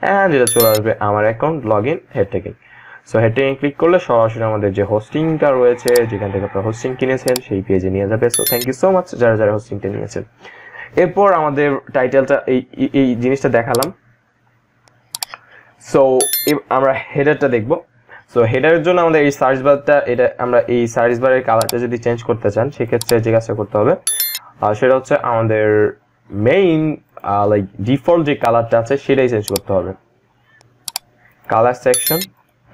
অ্যান্ড এটা চলে আসবে আমার account log in head taking. So head taking click করলে সরাসরি আমাদের যে হোস্টিংটা রয়েছে, যেখান থেকে আপনারা হোস্টিং কিনেছেন, সেই পেজে নিয়ে যাবে। So thank you so much যারা যারা হোস্টিংটা নিয়েছেন। এরপর আমাদের টাইটেলটা এই জিনিসটা দেখালাম। সো আমরা হেডারটা দেখব। সো হেডারের জন্য আমাদের এই সার্চ বারটা, এটা আমরা এই সার্চ বারের কালারটা যদি চেঞ্জ করতে চান, সেক্ষেত্রে যে কাজটা করতে হবে সেটা হচ্ছে আমাদের মেইন লাইক ডিফল্ট যে কালারটা আছে সেটাই চেঞ্জ করতে হবে। কালার সেকশন,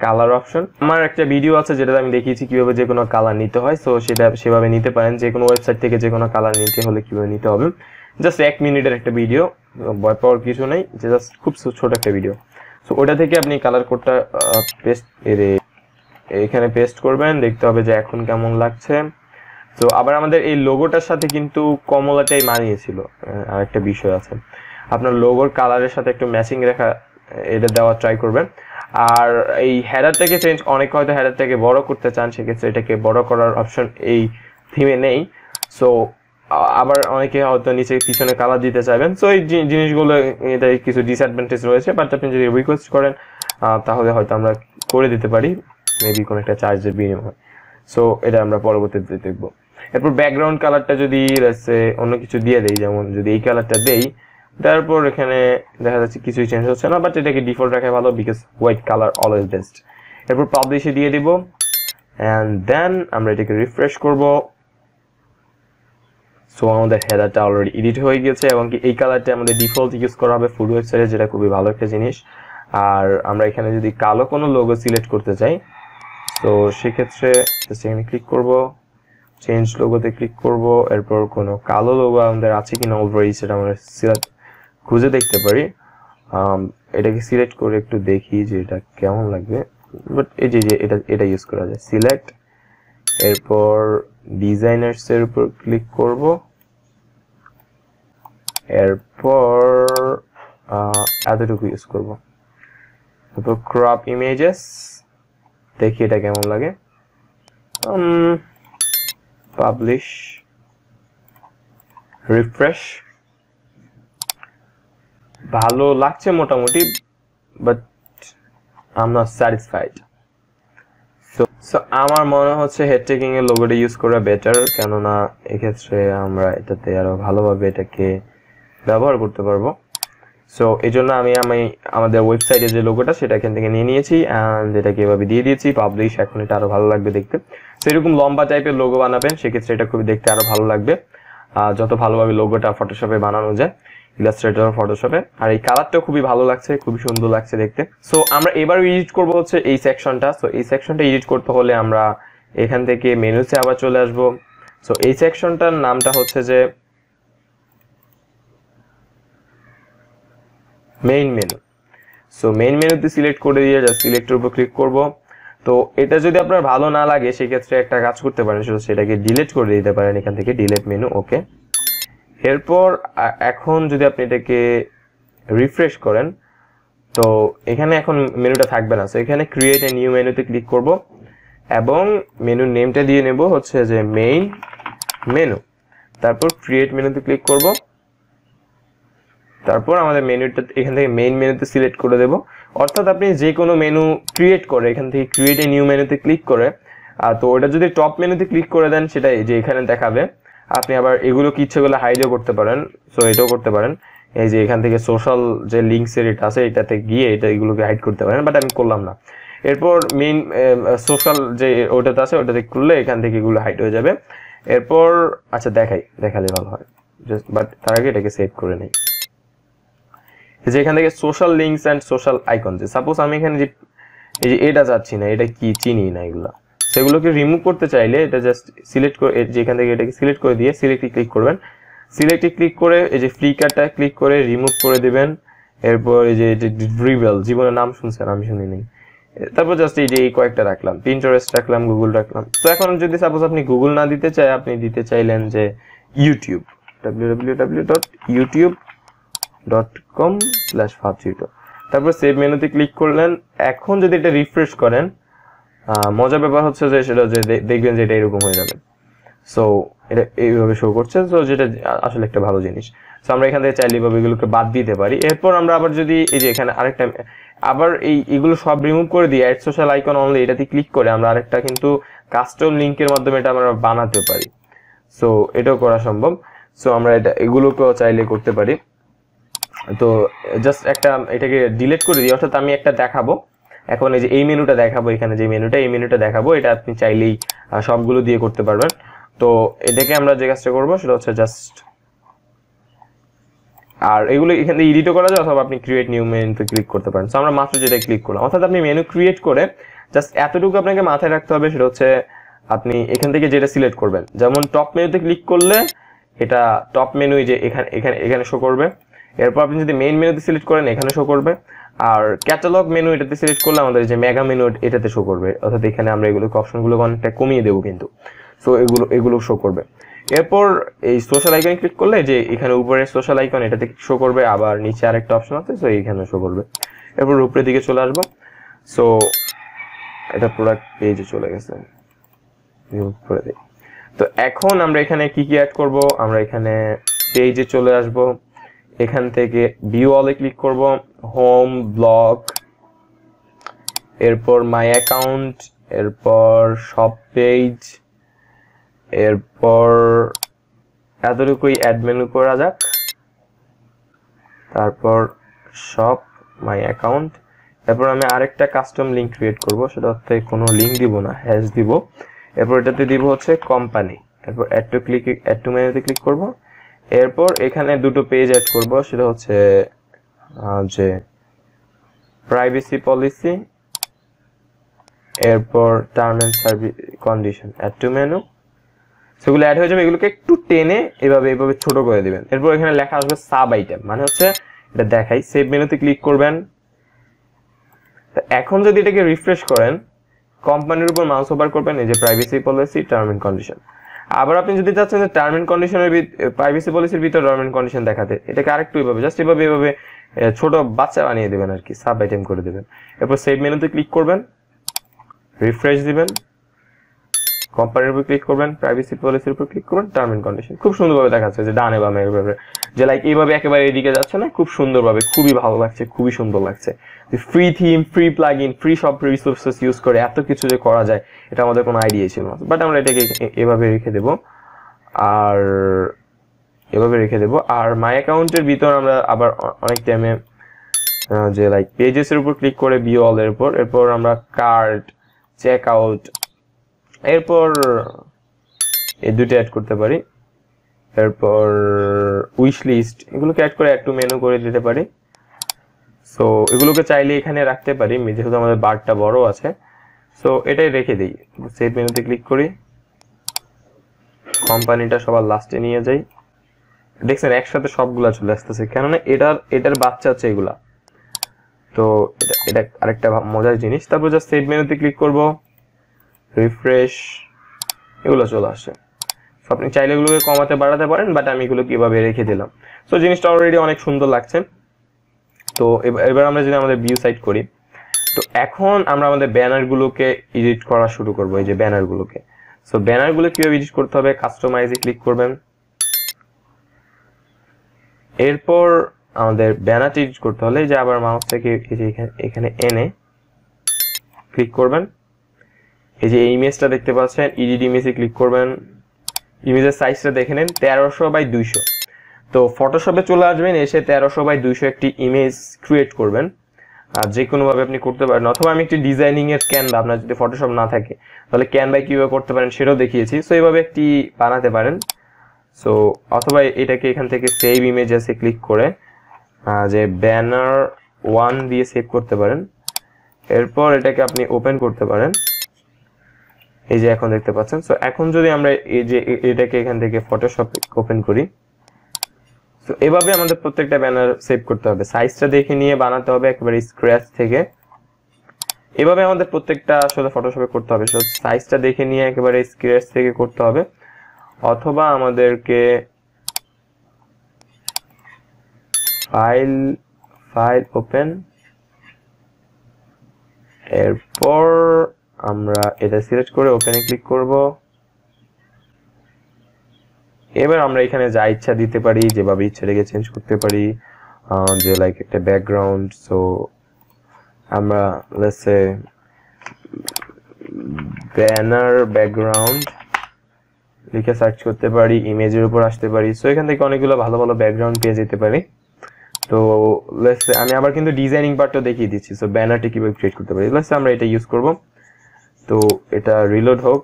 কালার অপশন, আমার একটা ভিডিও আছে যেটাতে আমি দেখিয়েছি কিভাবে যে কোনো কালার নিতে হয়। সো সেটা সেভাবে নিতে পারেন, যে কোনো ওয়েবসাইট থেকে যে কোনো কালার নিতে হলে কিভাবে নিতে হবে। জাস্ট 1 মিনিটের একটা ভিডিও, ভয় পাওয়ার কিছু নেই, জাস্ট খুব ছোট একটা ভিডিও। সো ওটা থেকে আপনি কালার কোডটা এখানে পেস্ট করবেন, দেখতে হবে যে এখন কেমন লাগছে। তো আবার আমাদের এই লোগোটার সাথে কিন্তু কমলাটাই মানিয়েছিল, আরেকটা বিষয় আছে, আপনার লোগোর কালারের সাথে একটু ম্যাচিং রেখা এটা দেওয়ার ট্রাই করবেন। আর এই হেডারটাকে চেঞ্জ, অনেকে হয়তো হেডারটাকে বড় করতে চান, সেক্ষেত্রে এটাকে বড় করার অপশন এই থিমে নেই। সো আবার অনেকে হয়তো নিচে পিছনে কালার দিতে চাইবেন। সো এই জিনিসগুলো এটা কিছু ডিসঅ্যাডভান্টেজ রয়েছে, বাট আপনি যদি রিকোয়েস্ট করেন তাহলে হয়তো আমরা করে দিতে পারি, মেবি কোনো একটা চার্জের বিনিময়ে। সো এটা আমরা পরবর্তীতে দেখবো। এরপর ব্যাকগ্রাউন্ড কালারটা যদি অন্য কিছু দিয়ে দেই, যেমন যদি এই কালারটা দেই, তারপর এখানে দেখা যাচ্ছে কিছুই চেঞ্জ হচ্ছে না, বাট এটাকে ডিফল্ট রাখা ভালো, because white colour always best. এরপর পাবলিশে দিয়ে দিব অ্যান্ড দেন আমরা এটাকে রিফ্রেশ করব। সো আমাদের হেডারটা অলরেডি এডিট হয়ে গেছে এবং কি এই কালারটা আমাদের ডিফল্ট ইউজ করা হবে ফুড ওয়েবসাইটে, যেটা খুবই ভালো একটা জিনিস। আর আমরা এখানে যদি কালো কোনো লোগো সিলেক্ট করতে চাই, তো সেক্ষেত্রে এখানে ক্লিক করব, চেঞ্জ লোগোতে ক্লিক করব। এরপর কোনো কালো লোগো আমাদের আছে কিনা অলরেডি সেটা আমরা সিলেক্ট খুঁজে দেখতে পারি। এটাকে সিলেক্ট করে একটু দেখি যে এটা কেমন লাগবে, বাট এই যে এটা ইউজ করা যায়, সিলেক্ট, এরপর ডিজাইনার্স এর উপর ক্লিক করব, এরপর এতটুকু ইউজ করব, এরপর ক্রপ ইমেজেস, দেখি এটা কেমন লাগে, পাবলিশ, রিফ্রেশ। ভালো লাগছে মোটামুটি, but I am not satisfied. So আমার মনে হচ্ছে হেড টেকিং এর লোগোটা ইউজ করা বেটার, কেননা এক্ষেত্রে আমরা এটাতে আরো ভালোভাবে এটাকে ব্যবহার করতে পারবো। সো এই জন্য আমি আমাদের ওয়েবসাইটে যে লোগোটা সেটা এখান থেকে নিয়ে নিয়েছি অ্যান্ড এটাকে এভাবে দিয়ে দিয়েছি পাবলিশ। এখন এটা আরো ভালো লাগবে দেখতে। সো এরকম লম্বা টাইপের লোগো বানাবেন, সেক্ষেত্রে এটা খুবই দেখতে আরো ভালো লাগবে, যত ভালোভাবে লোগোটা ফটোশপে বানানো যায়, ইলাস্ট্রেটর, ফটোশপে। আর এই কালারটাও খুবই ভালো লাগছে, খুবই সুন্দর লাগছে দেখতে। সো আমরা এবার এডিট করব হচ্ছে এই সেকশনটা। সো এই সেকশনটা এডিট করতে হলে আমরা এখান থেকে মেনুতে আবার চলে আসব। সো এই সেকশনটার নামটা হচ্ছে যে মেইন মেনু। সো মেইন মেনুতে সিলেক্ট করে দিয়ে জাস্ট সিলেক্টের উপর ক্লিক করব। তো এটা যদি আপনার ভালো না লাগে সেক্ষেত্রে একটা কাজ করতে পারেন, সেটাকে ডিলিট করে দিতে পারেন এখান থেকে, ডিলিট মেনু, ওকে। এরপর এখন যদি আপনি এটাকে রিফ্রেশ করেন, তো এখানে এখন মেনুটা থাকবে না, সো এখানে ক্রিয়েট এ নিউ মেনুতে ক্লিক করব এবং মেনুর নেমটা দিয়ে নেব হচ্ছে যে মেইন মেনু। তারপর ক্রিয়েট মেনুতে ক্লিক করব, তারপর আমাদের মেনুটা এখান থেকে মেইন মেনুতে সিলেক্ট করে দেব। অর্থাৎ আপনি যে কোনো মেনু ক্রিয়েট করে এখান থেকে ক্রিয়েট এ নিউ মেনুতে ক্লিক করে, তো ওটা যদি টপ মেনুতে ক্লিক করে দেন সেটা এই যে এখানে দেখাবে। আপনি আবার এগুলো কি ইচ্ছেগুলো হাইডও করতে পারেন, সো এটাও করতে পারেন। এই যে এখান থেকে সোশ্যাল যে লিঙ্কসের এটা আছে এটাতে গিয়ে এগুলোকে হাইড করতে পারেন, বাট আমি করলাম না। এরপর মেইন সোশ্যাল যে ওটাতে আছে ওটাতে করলে এখান থেকে এগুলো হাইড হয়ে যাবে। এরপর আচ্ছা দেখালে ভালো হয়, জাস্ট বাট তার আগে এটাকে সেভ করে নেই। যে এখান থেকে social links and social icon, যে সাপোজ আমি এখানে যে এই যে এটা যাচ্ছি না, এটা কি চিনি না এগুলো, সেগুলোকে রিমুভ করতে চাইলে এটা জাস্ট সিলেক্ট করে যে এখান থেকে এটাকে সিলেক্ট করে দিয়ে সিলেক্টে ক্লিক করবেন। সিলেক্টে ক্লিক করে এই যে ফ্লিকারটা ক্লিক করে রিমুভ করে দিবেন। এরপর এই যে ড্রিবেল, জীবনের নাম শুনছেন, আমি শুনি নেই। তারপর জাস্ট এই যে এই কয়েকটা রাখলাম, পিন্টারেস্ট রাখলাম, গুগল রাখলাম। তো এখন যদি সাপোজ আপনি গুগল না দিতে চাই, আপনি দিতে চাইলেন যে ইউটিউব, www.youtube.com/fattutor, তারপর সেভ মেনুতে ক্লিক করলেন। এখন যদি এটা রিফ্রেশ করেন, মজার ব্যাপার হচ্ছে যে সেটা যে দেখবেন যে এটা এরকম হয়ে যাবে। সো এটা এইভাবে শো করছে, সো যেটা আসলে একটা ভালো জিনিস। সো আমরা এখান থেকে চাইলে এইভাবে এগুলোকে বাদ দিতে পারি। এরপর আমরা আবার যদি এই যে এখানে আরেকটা আবার এগুলো সব রিমুভ করে দিয়ে অ্যাড সোশ্যাল আইকন অনলি এটাতে ক্লিক করে আমরা আরেকটা কিন্তু কাস্টম লিঙ্কের মাধ্যমে এটা আমরা বানাতে পারি। সো এটাও করা সম্ভব। সো আমরা এগুলোকেও চাইলে করতে পারি। তো জাস্ট এটাকে ডিলিট করে দিই, অর্থাৎ আমি একটা দেখাবো এখন, এই যে এই মেনুটা দেখাবো, এখানে যে এই মেনুটা দেখাবো, এটা আপনি চাইলেই সবগুলো দিয়ে করতে পারবেন। তো এটাকে আমরা যে কাজটা করবো সেটা হচ্ছে জাস্ট, আর এগুলো এখান থেকে এডিটও করা যায় অথবা আপনি ক্রিয়েট নিউ মেনুতে ক্লিক করতে পারেন। সো আমরা মাত্র যেটা ক্লিক করলাম, অর্থাৎ আপনি মেনু ক্রিয়েট করে জাস্ট এতটুকু আপনাকে মাথায় রাখতে হবে, সেটা হচ্ছে আপনি এখান থেকে যেটা সিলেক্ট করবেন, যেমন টপ মেনুতে ক্লিক করলে এটা টপ মেনু যে এখানে শো করবে। এরপর আপনি যদি মেইন মেনুতে সিলেক্ট করেন এখানে শো করবে, আর ক্যাটালগ মেনু এটাতে সিলেক্ট করলে আমাদের যে মেগা মেনু এটাতে শো করবে। অর্থাৎ এখানে আমরা এগুলোকে অপশনগুলো অনেকটা কমিয়ে দেবো কিন্তু, সো এগুলো শো করবে। এরপর এই সোশ্যাল আইকনে ক্লিক করলে যে এখানে উপরে সোশ্যাল আইকন এটাতে শো করবে, আবার নিচে আরেকটা অপশন আছে, সো এইখানে শো করবে। এরপর উপরের দিকে চলে আসবো, সো এটা প্রোডাক্ট পেজে চলে গেছে, করে দিই। তো এখন আমরা এখানে কি অ্যাড করব, আমরা এখানে পেজে চলে আসব, এখান থেকে ভিউ অলে ক্লিক করব, হোম, ব্লগ, এরপর মাই অ্যাকাউন্ট, এরপর সব পেজ, এরপর এতটুকুই অ্যাড মেনু করা যাক, তারপর সব, মাই অ্যাকাউন্ট। এরপর আমি আরেকটা কাস্টম লিঙ্ক ক্রিয়েট করব, সেটা হচ্ছে কোনো লিঙ্ক দিব না, হ্যাশ দিব। এরপর এটাতে দিব হচ্ছে কোম্পানি। এরপর অ্যাড টু মেনুতে ক্লিক করব। এরপর এখানে দুটো পেজ অ্যাড করব, সেটা হচ্ছে যে প্রাইভেসি পলিসি, এরপর term and service condition, add to menu. সেগুলো অ্যাড হয়ে যাবে, এগুলোকে একটু টেনে এভাবে ছোট করে দিবেন। এরপর এখানে লেখা আসবে সাব আইটেম, মানে হচ্ছে এটা দেখাই। সেভ মেনুতে ক্লিক করবেন। এখন যদি এটাকে রিফ্রেশ করেন, কোম্পানির উপর মাউস ওভার করবেন, এই যে privacy policy, term and condition. আবার আপনি যদি চাচ্ছেন যে টার্ম এন্ড কন্ডিশনের প্রাইভেসি পলিসির ভিতর টার্ম এন্ড কন্ডিশন দেখাতে, এটাকে আরেকটু জাস্ট এভাবে ছোট বাচ্চা বানিয়ে দেবেন আর কি, সাব আইটেম করে দেবেন। এরপর সেভ মেনুতে ক্লিক করবেন, রিফ্রেশ দিবেন, কোম্পানির উপর ক্লিক করবেন, প্রাইভেসি পলিসির উপর ক্লিক করবেন, টার্ম এন্ড কন্ডিশন। খুব সুন্দরভাবে দেখাচ্ছে যে ডানে বামে এভাবে, যে লাইক এইভাবে একেবারে এদিকে যাচ্ছে না, খুব সুন্দরভাবে, খুবই ভালো লাগছে, খুবই সুন্দর লাগছে। Free theme, free plug in, free সব রিসোর্সেস ইউজ করে এত কিছু যে করা যায়, এটা আমাদের কোনো আইডিয়া ছিল না। বাট আমরা এটাকে এভাবে রেখে দেব, আর এভাবে রেখে দেব। আর মাই অ্যাকাউন্টের ভিতর আমরা আবার অনেক টাইমে যে লাইক পেজেস এর উপর ক্লিক করে ভিউ অল এর উপর, এরপর আমরা কার্ট, চেক আউট, এরপর এই দুটো অ্যাড করতে পারি। এরপর উইশ লিস্ট, এগুলোকে অ্যাড করে একটু মেনু করে দিতে পারি। সো এগুলোকে চাইলে এখানে রাখতে পারি, যেহেতু আমাদের বারটা বড় আছে। সো এটাই রেখে দিই, সেভ মেনুতে ক্লিক করি, কোম্পানিটা সবার লাস্টে নিয়ে যাই। দেখছেন একসাথে সবগুলা চলে আসতেছে, কেননা এটার বাচ্চা হচ্ছে এগুলা। তো এটা আরেকটা মজার জিনিস। তারপর জাস্ট সেভ মেনুতে ক্লিক করব, রিফ্রেশ, এগুলো চলে আসে। আপনি চাইলে এগুলোকে কমাতে বাড়াতে পারেন, বাট আমি এগুলো কিভাবে রেখে দিলাম। সো জিনিসটা অলরেডি অনেক সুন্দর লাগছে। তো এবার আমরা যদি আমাদের ভিউ সাইট করি, তো এখন আমরা আমাদের ব্যানারগুলোকে এডিট করা শুরু করব। এই যে ব্যানারগুলোকে, সো ব্যানারগুলো কিভাবে এডিট করতে হবে, কাস্টমাইজে ক্লিক করবেন। এরপর আমাদের ব্যানারটি এডিট করতে হলে যে আবার মাউস থেকে এখানে এনে ক্লিক করবেন। এই যে ইমেজটা দেখতে পাচ্ছেন, এডিট ইমেজে ক্লিক করবেন। ইমেজের সাইজটা দেখে নেন 1300x200। তো ফটোশপে চলে আসবেন, এসে 1300x200 একটি ইমেজ ক্রিয়েট করবেন। আর যে কোনোভাবে আপনি করতে পারেন, অথবা আমি একটি ডিজাইনিং এর ক্যানভা, আপনার যদি ফটোশপ না থাকে তাহলে ক্যানভায় কিভাবে করতে পারেন সেটাও দেখিয়েছি। সো এইভাবে একটি বানাতে পারেন। সো অথবা এটাকে এখান থেকে সেভ ইমেজেসে ক্লিক করে যে ব্যানার 1 দিয়ে সেভ করতে পারেন। এরপর এটাকে আপনি ওপেন করতে পারেন। এই যে এখন দেখতে পাচ্ছেন। সো এখন যদি আমরা এই যে এটাকে এখান থেকে ফটোশপ ওপেন করি, তো এভাবে আমাদের প্রত্যেকটা ব্যানার সেভ করতে হবে, সাইজটা দেখে নিয়ে বানাতে হবে একেবারে স্ক্র্যাচ থেকে। এভাবে আমাদের প্রত্যেকটা আসলে ফটোশপে করতে হবে, সো সাইজটা দেখে নিয়ে একেবারে স্ক্র্যাচ থেকে করতে হবে। অথবা আমাদেরকে ফাইল ওপেন, এরপর আমরা এটা সিলেক্ট করে ওপেনে ক্লিক করব। এবার আমরা এখানে যা ইচ্ছা দিতে পারি, যেভাবে ইচ্ছা রেখে চেঞ্জ করতে পারি, যে লাইক একটা ব্যাকগ্রাউন্ড। সো আমরা লেটস সে ব্যানার ব্যাকগ্রাউন্ড লিখে সার্চ করতে পারি, ইমেজের উপর আসতে পারি। সো এখান থেকে অনেকগুলো ভালো ভালো ব্যাকগ্রাউন্ড পেয়ে যেতে পারি। তো লেটস সে আমি আবার কিন্তু ডিজাইনিং পার্টও দেখিয়ে দিচ্ছি। সো ব্যানারটি কিভাবে ক্রিয়েট করতে পারি, লেটস সে আমরা এটা ইউজ করব। তো এটা রিলোড হোক।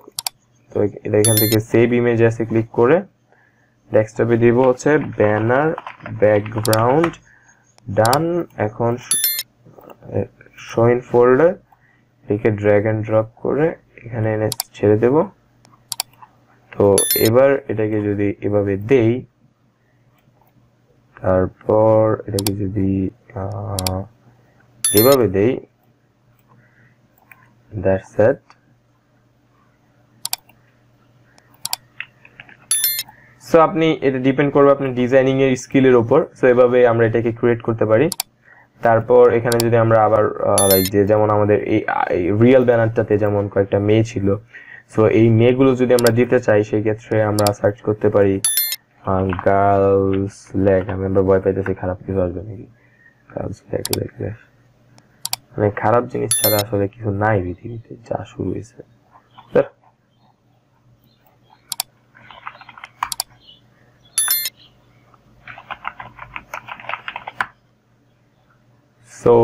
তো এটা এখান থেকে সেভ ইমেজ এসে ক্লিক করে ডেস্কটপে দিব হচ্ছে ব্যানার ব্যাকগ্রাউন্ড ডান। এখন শো ইন ফোল্ডার, এটাকে ড্র্যাগ এন্ড ড্রপ করে এখানে এনে ছেড়ে দেব। তো এবার এটাকে যদি এভাবে দেই, তারপর এটাকে যদি এভাবে দেই, দ্যাটস ইট। সো আপনি এটা ডিপেন্ড করবে আপনার ডিজাইনিং এর স্কিলের উপর। সো এভাবে আমরা এটাকে ক্রিয়েট করতে পারি। তারপর এখানে যদি আমরা আবার লাইক যে যেমন আমাদের এই রিয়েল ব্যানারটাতে যেমন কয়েকটা মেয়ে ছিল, সো এই মেয়েগুলো যদি আমরা দিতে চাই, সেই ক্ষেত্রে আমরা সার্চ করতে পারি গার্লস লেগ। আমি আবার ভয় পাইতেছি খারাপ কিছু আসবে নাকি, গার্লস লেগ লিখলে মানে খারাপ জিনিস ছাড়া আসলে কিছু নাই পৃথিবীতে, যা শুরু হয়েছে। সো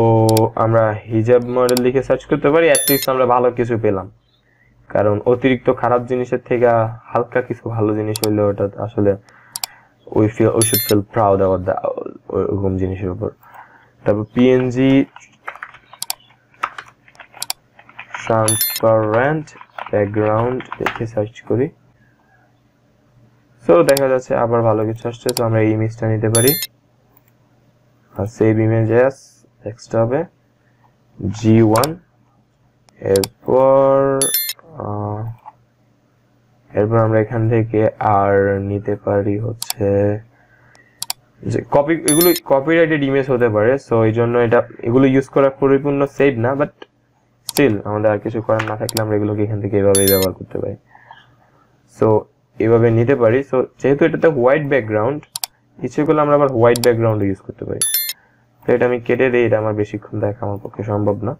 আমরা হিজাব মডেল লিখে সার্চ করতে পারি, অ্যাটলিস্ট আমরা ভালো কিছু পেলাম। কারণ অতিরিক্ত খারাপ জিনিসের থেকে হালকা কিছু ভালো জিনিস হইলে ওটা আসলে we should feel proud about the ওরকম জিনিসের উপর। তারপর পিএনজি ট্রান্সপারেন্ট ব্যাকগ্রাউন্ড লিখে সার্চ করি। সো দেখা যাচ্ছে আবার ভালো কিছু আসছে। তো আমরা এই ইমেজটা নিতে পারি, আর সেভ ইমেজ এস নেক্সট হবে G1। এরপর আমরা এখান থেকে আর নিতে পারি হচ্ছে যে এগুলো কপিরাইটেড ইমেজ হতে পারে। সো এই জন্য এগুলো ইউজ করা পরিপূর্ণ সেভ না, বাট স্টিল আমাদের আর কিছু করার না থাকলে আমরা এগুলোকে এখান থেকে এভাবেই ব্যবহার করতে পারি। সো এভাবে নিতে পারি। সো যেহেতু এটাতে হোয়াইট ব্যাকগ্রাউন্ড, ইচ্ছে করলে আমরা আবার হোয়াইট ব্যাকগ্রাউন্ড ইউজ করতে পারি। তো এটা আমি কেটে দিই, এটা আমার বেশিক্ষণ দেখা আমার পক্ষে সম্ভব না।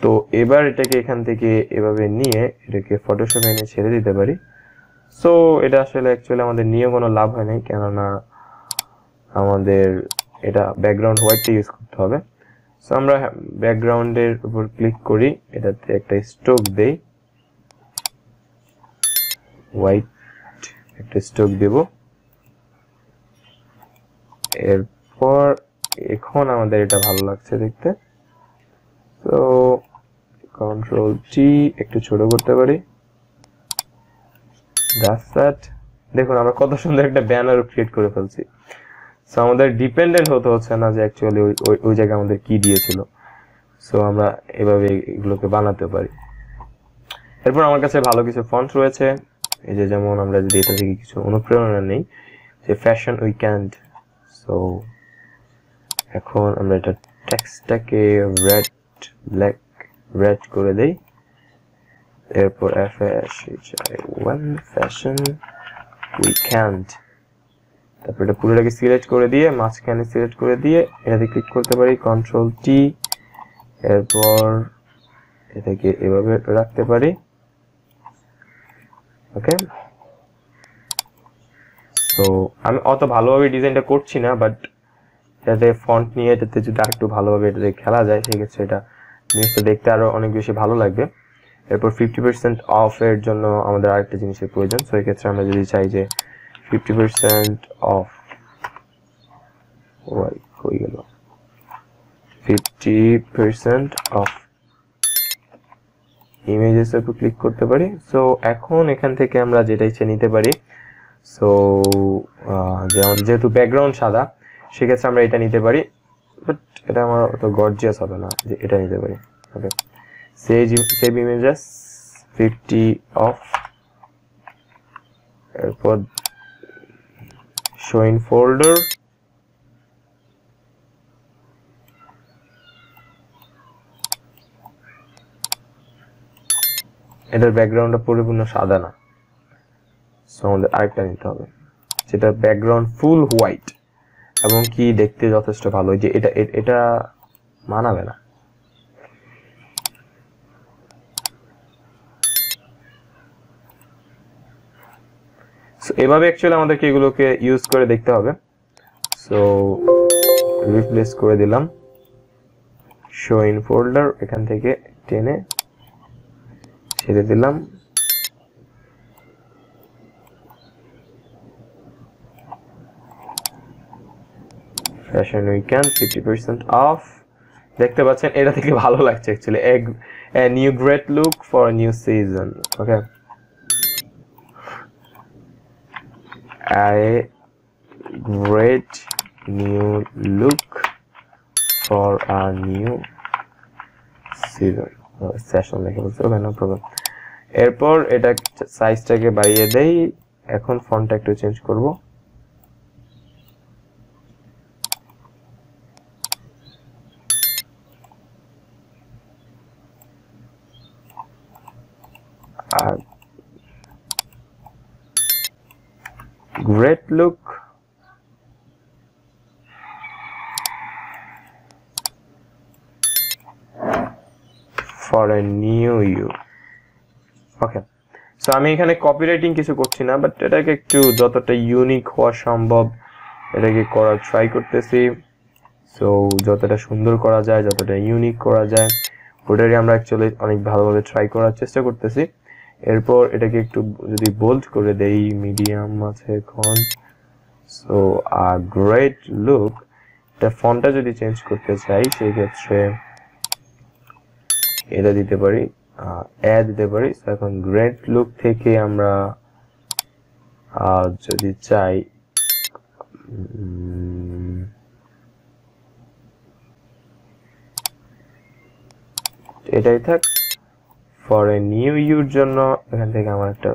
তো এবার এটাকে এখান থেকে এভাবে নিয়ে এটাকে ফটোশপে এনে ছেড়ে দিতে পারি। সো এটা আসলে অ্যাকচুয়ালি আমাদের নিয়ে কোনো লাভ হয় নাই, কেননা আমাদের এটা ব্যাকগ্রাউন্ড হোয়াইটটা ইউজ করতে হবে। সো আমরা ব্যাকগ্রাউন্ডের উপর ক্লিক করি, এটাতে একটা স্ট্রোক দেই, হোয়াইট একটা স্ট্রোক দেব। এরপর এখন আমাদের এটা ভালো লাগছে দেখতে। তো কন্ট্রোল টি একটু ছোট করতে পারি। That's it. দেখুন আমরা কত সুন্দর একটা ব্যানার ক্রিয়েট করে ফেলছি। সো আমাদের ডিপেন্ডেন্ট হতে হচ্ছে না যে অ্যাকচুয়ালি ওই জায়গায় আমাদের কি দিয়েছিল। সো আমরা এভাবে এগুলোকে বানাতে পারি। এরপর আমার কাছে ভালো কিছু ফন্ট রয়েছে। এই যে যেমন আমরা যদি এটা থেকে কিছু অনুপ্রেরণা নেই, যে ফ্যাশন উইকেন্ড। সো এখন আমরা এটা টেক্সটটাকে রেড করে দেই, এরপর one fashion we can't, তারপর এটা পুরোটাকে সিলেক্ট করে দিয়ে মাঝখানে সিলেক্ট করে দিয়ে এটাতে ক্লিক করতে পারি কন্ট্রোল টি, এরপর এটাকে এভাবে রাখতে পারি। ওকে, তো আমি অত ভালোভাবে ডিজাইনটা করছি না, বাট এটাতে ফন্ট নিয়ে এটাতে যদি আরেকটু ভালোভাবে এটাতে খেলা যায় সেক্ষেত্রে এটা জিনিসটা দেখতে আরো অনেক বেশি ভালো লাগবে। এরপর 50% অফ এর জন্য আমাদের আরেকটা জিনিসের প্রয়োজন। সো এই ক্ষেত্রে আমরা যদি চাই যে 50% অফ, হয়ে গেল 50% অফ ইমেজেস এর উপর ক্লিক করতে পারি। সো এখন এখান থেকে আমরা যেটা ইচ্ছে নিতে পারি। সো যেহেতু ব্যাকগ্রাউন্ড সাদা সেক্ষেত্রে আমরা এটা নিতে পারি, বাট এটা আমার অত গর্জিয়াস হবে না, যে এটা নিতে পারি। ওকে, সেভ ইমেজেস 50 অফ, এরপর শো ইন ফোল্ডার, এটার ব্যাকগ্রাউন্ডটা পরিপূর্ণ সাদা না, সো আমাদের আরেকটা নিতে হবে যেটা ব্যাকগ্রাউন্ড ফুল হোয়াইট এবং কি দেখতে যথেষ্ট ভালো, যে এটা মানাবে না। সো এভাবে অ্যাকচুয়ালি আমাদেরকে এগুলোকে ইউজ করে দেখতে হবে। সো রিপ্লেস করে দিলাম, শো ইন ফোল্ডার এখান থেকে টেনে ছেড়ে দিলাম, ফ্যাশন উইকেন্ড 50% অফ। দেখতে পাচ্ছেন এটা থেকে ভালো লাগছে actually, a new great look for a new season. Okay, a great new look for a new season. Session লিখে বলছে, ওকে নো প্রবলেম। এরপর এটা সাইজটাকে বাড়িয়ে দেই, এখন ফন্টটা একটু চেঞ্জ করব। আর great look for a new you. Okay, so আমি এখানে কপিরাইটিং কিছু করছি না, বাট এটাকে একটু যতটা ইউনিক হওয়া সম্ভব এটাকে করার ট্রাই করতেছি। সো যতটা সুন্দর করা যায়, যতটা ইউনিক করা যায় ওটারই আমরা অ্যাকচুয়ালি অনেক ভালোভাবে ট্রাই করার চেষ্টা করতেছি। এরপর এটাকে একটু যদি বোল্ড করে দেই, মিডিয়াম আছে এখন। সো গ্রেট লুক, এটা ফন্টটা যদি চেঞ্জ করতে চাই সেই ক্ষেত্রে এটা দিতে পারি, দিতে পারি। সো এখন গ্রেট লুক থেকে আমরা যদি চাই এটাই থাক। ফর এ নিউ ইউর জন্য এখান থেকে আমার একটা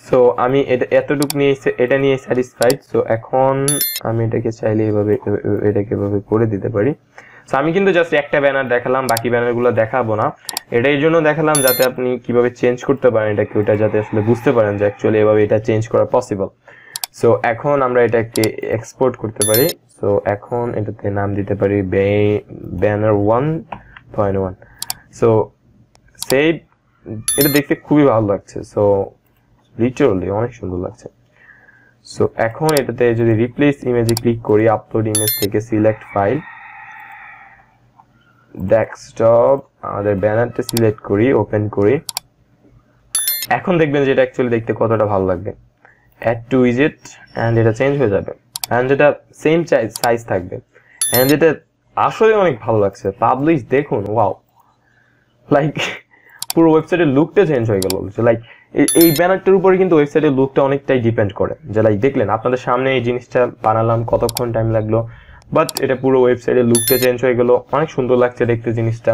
সো আমি এতটুকু নিয়ে এটা নিয়ে স্যাটিসফাইড। সো এখন আমি এটাকে চাইলে এটাকে এভাবে করে দিতে পারি। সো আমি কিন্তু জাস্ট একটা ব্যানার দেখালাম, বাকি ব্যানারগুলো দেখাবো না। এটা এই জন্য দেখালাম যাতে আপনি কিভাবে চেঞ্জ করতে পারেন এটাকে, ওটা যাতে আসলে বুঝতে পারেন যে অ্যাকচুয়ালি এভাবে এটা চেঞ্জ করা পসিবল। সো এখন আমরা এটাকে এক্সপোর্ট করতে পারি। সো এখন এটাতে নাম দিতে পারি ব্যানার 1.1। সো সেই এটা দেখতে খুবই ভালো লাগছে, সো লিটারালি অনেক সুন্দর লাগছে। সো এখন এটাতে যদি রিপ্লেস ইমেজে ক্লিক করি, আপলোড ইমেজ থেকে সিলেক্ট ফাইল, ডেস্কটপ আমাদের ব্যানারটা সিলেক্ট করি, ওপেন করি। এখন দেখবেন যে এটা অ্যাকচুয়ালি দেখতে কতটা ভালো লাগবে। অ্যাড টু উইজেট এন্ড এটা চেঞ্জ হয়ে যাবে, এন্ড এটা সেম সাইজ থাকবে, এন্ড এটা আসলে অনেক ভালো লাগছে। পাবলিশ দেখুন, ওয়াও, লাইক পুরো ওয়েবসাইটের লুকটা চেঞ্জ হয়ে গেল। যে লাইক এই ব্যানারটার উপরে কিন্তু ওয়েবসাইটের লুকটা অনেকটাই ডিপেন্ড করে। যে লাইক দেখলেন আপনাদের সামনে এই জিনিসটা বানালাম, কতক্ষণ টাইম লাগলো, বাট এটা পুরো ওয়েবসাইটের লুকটা চেঞ্জ হয়ে গেল, অনেক সুন্দর লাগছে দেখতে জিনিসটা।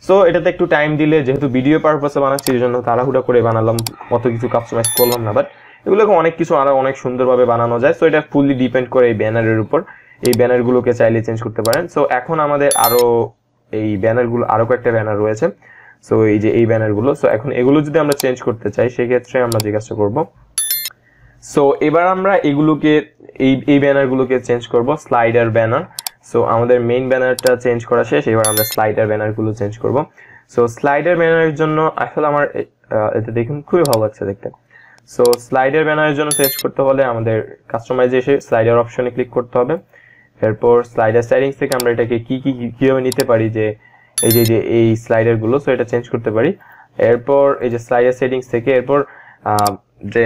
সো এটাতে একটু টাইম দিলে, যেহেতু ভিডিও পারপাসে বানাচ্ছি এই জন্য তাড়াহুড়া করে বানালাম, কত কিছু কাস্টমাইজ করলাম না, বাট এগুলোকে অনেক কিছু আরো অনেক সুন্দরভাবে বানানো যায়। সো এটা ফুললি ডিপেন্ড করে এই ব্যানারের উপর। এই ব্যানারগুলোকে চাইলে চেঞ্জ করতে পারেন। সো এখন আমাদের আরো এই ব্যানারগুলো, আরো কয়েকটা ব্যানার রয়েছে। সো এই যে এই ব্যানারগুলো, সো এখন এগুলো যদি আমরা চেঞ্জ করতে চাই সেক্ষেত্রে আমরা যে কাজটা করব, সো এবার আমরা এগুলোকে এই ব্যানারগুলোকে চেঞ্জ করব স্লাইডার ব্যানার। সো আমাদের মেইন ব্যানারটা চেঞ্জ করা শেষ, এবার আমরা স্লাইডার ব্যানারগুলো চেঞ্জ করব। সো স্লাইডার ব্যানারের জন্য আসলে আমার এটা দেখুন খুবই ভালো লাগছে দেখতে। সো স্লাইডার ব্যানারের জন্য চেঞ্জ করতে হলে আমাদের কাস্টমাইজে এসে স্লাইডার অপশনে ক্লিক করতে হবে। এরপর স্লাইডার সেটিংস থেকে আমরা এটাকে কিভাবে নিতে পারি, যে এই স্লাইডারগুলো, সো এটা চেঞ্জ করতে পারি। এরপর এই যে স্লাইডার সেটিংস থেকে এরপর যে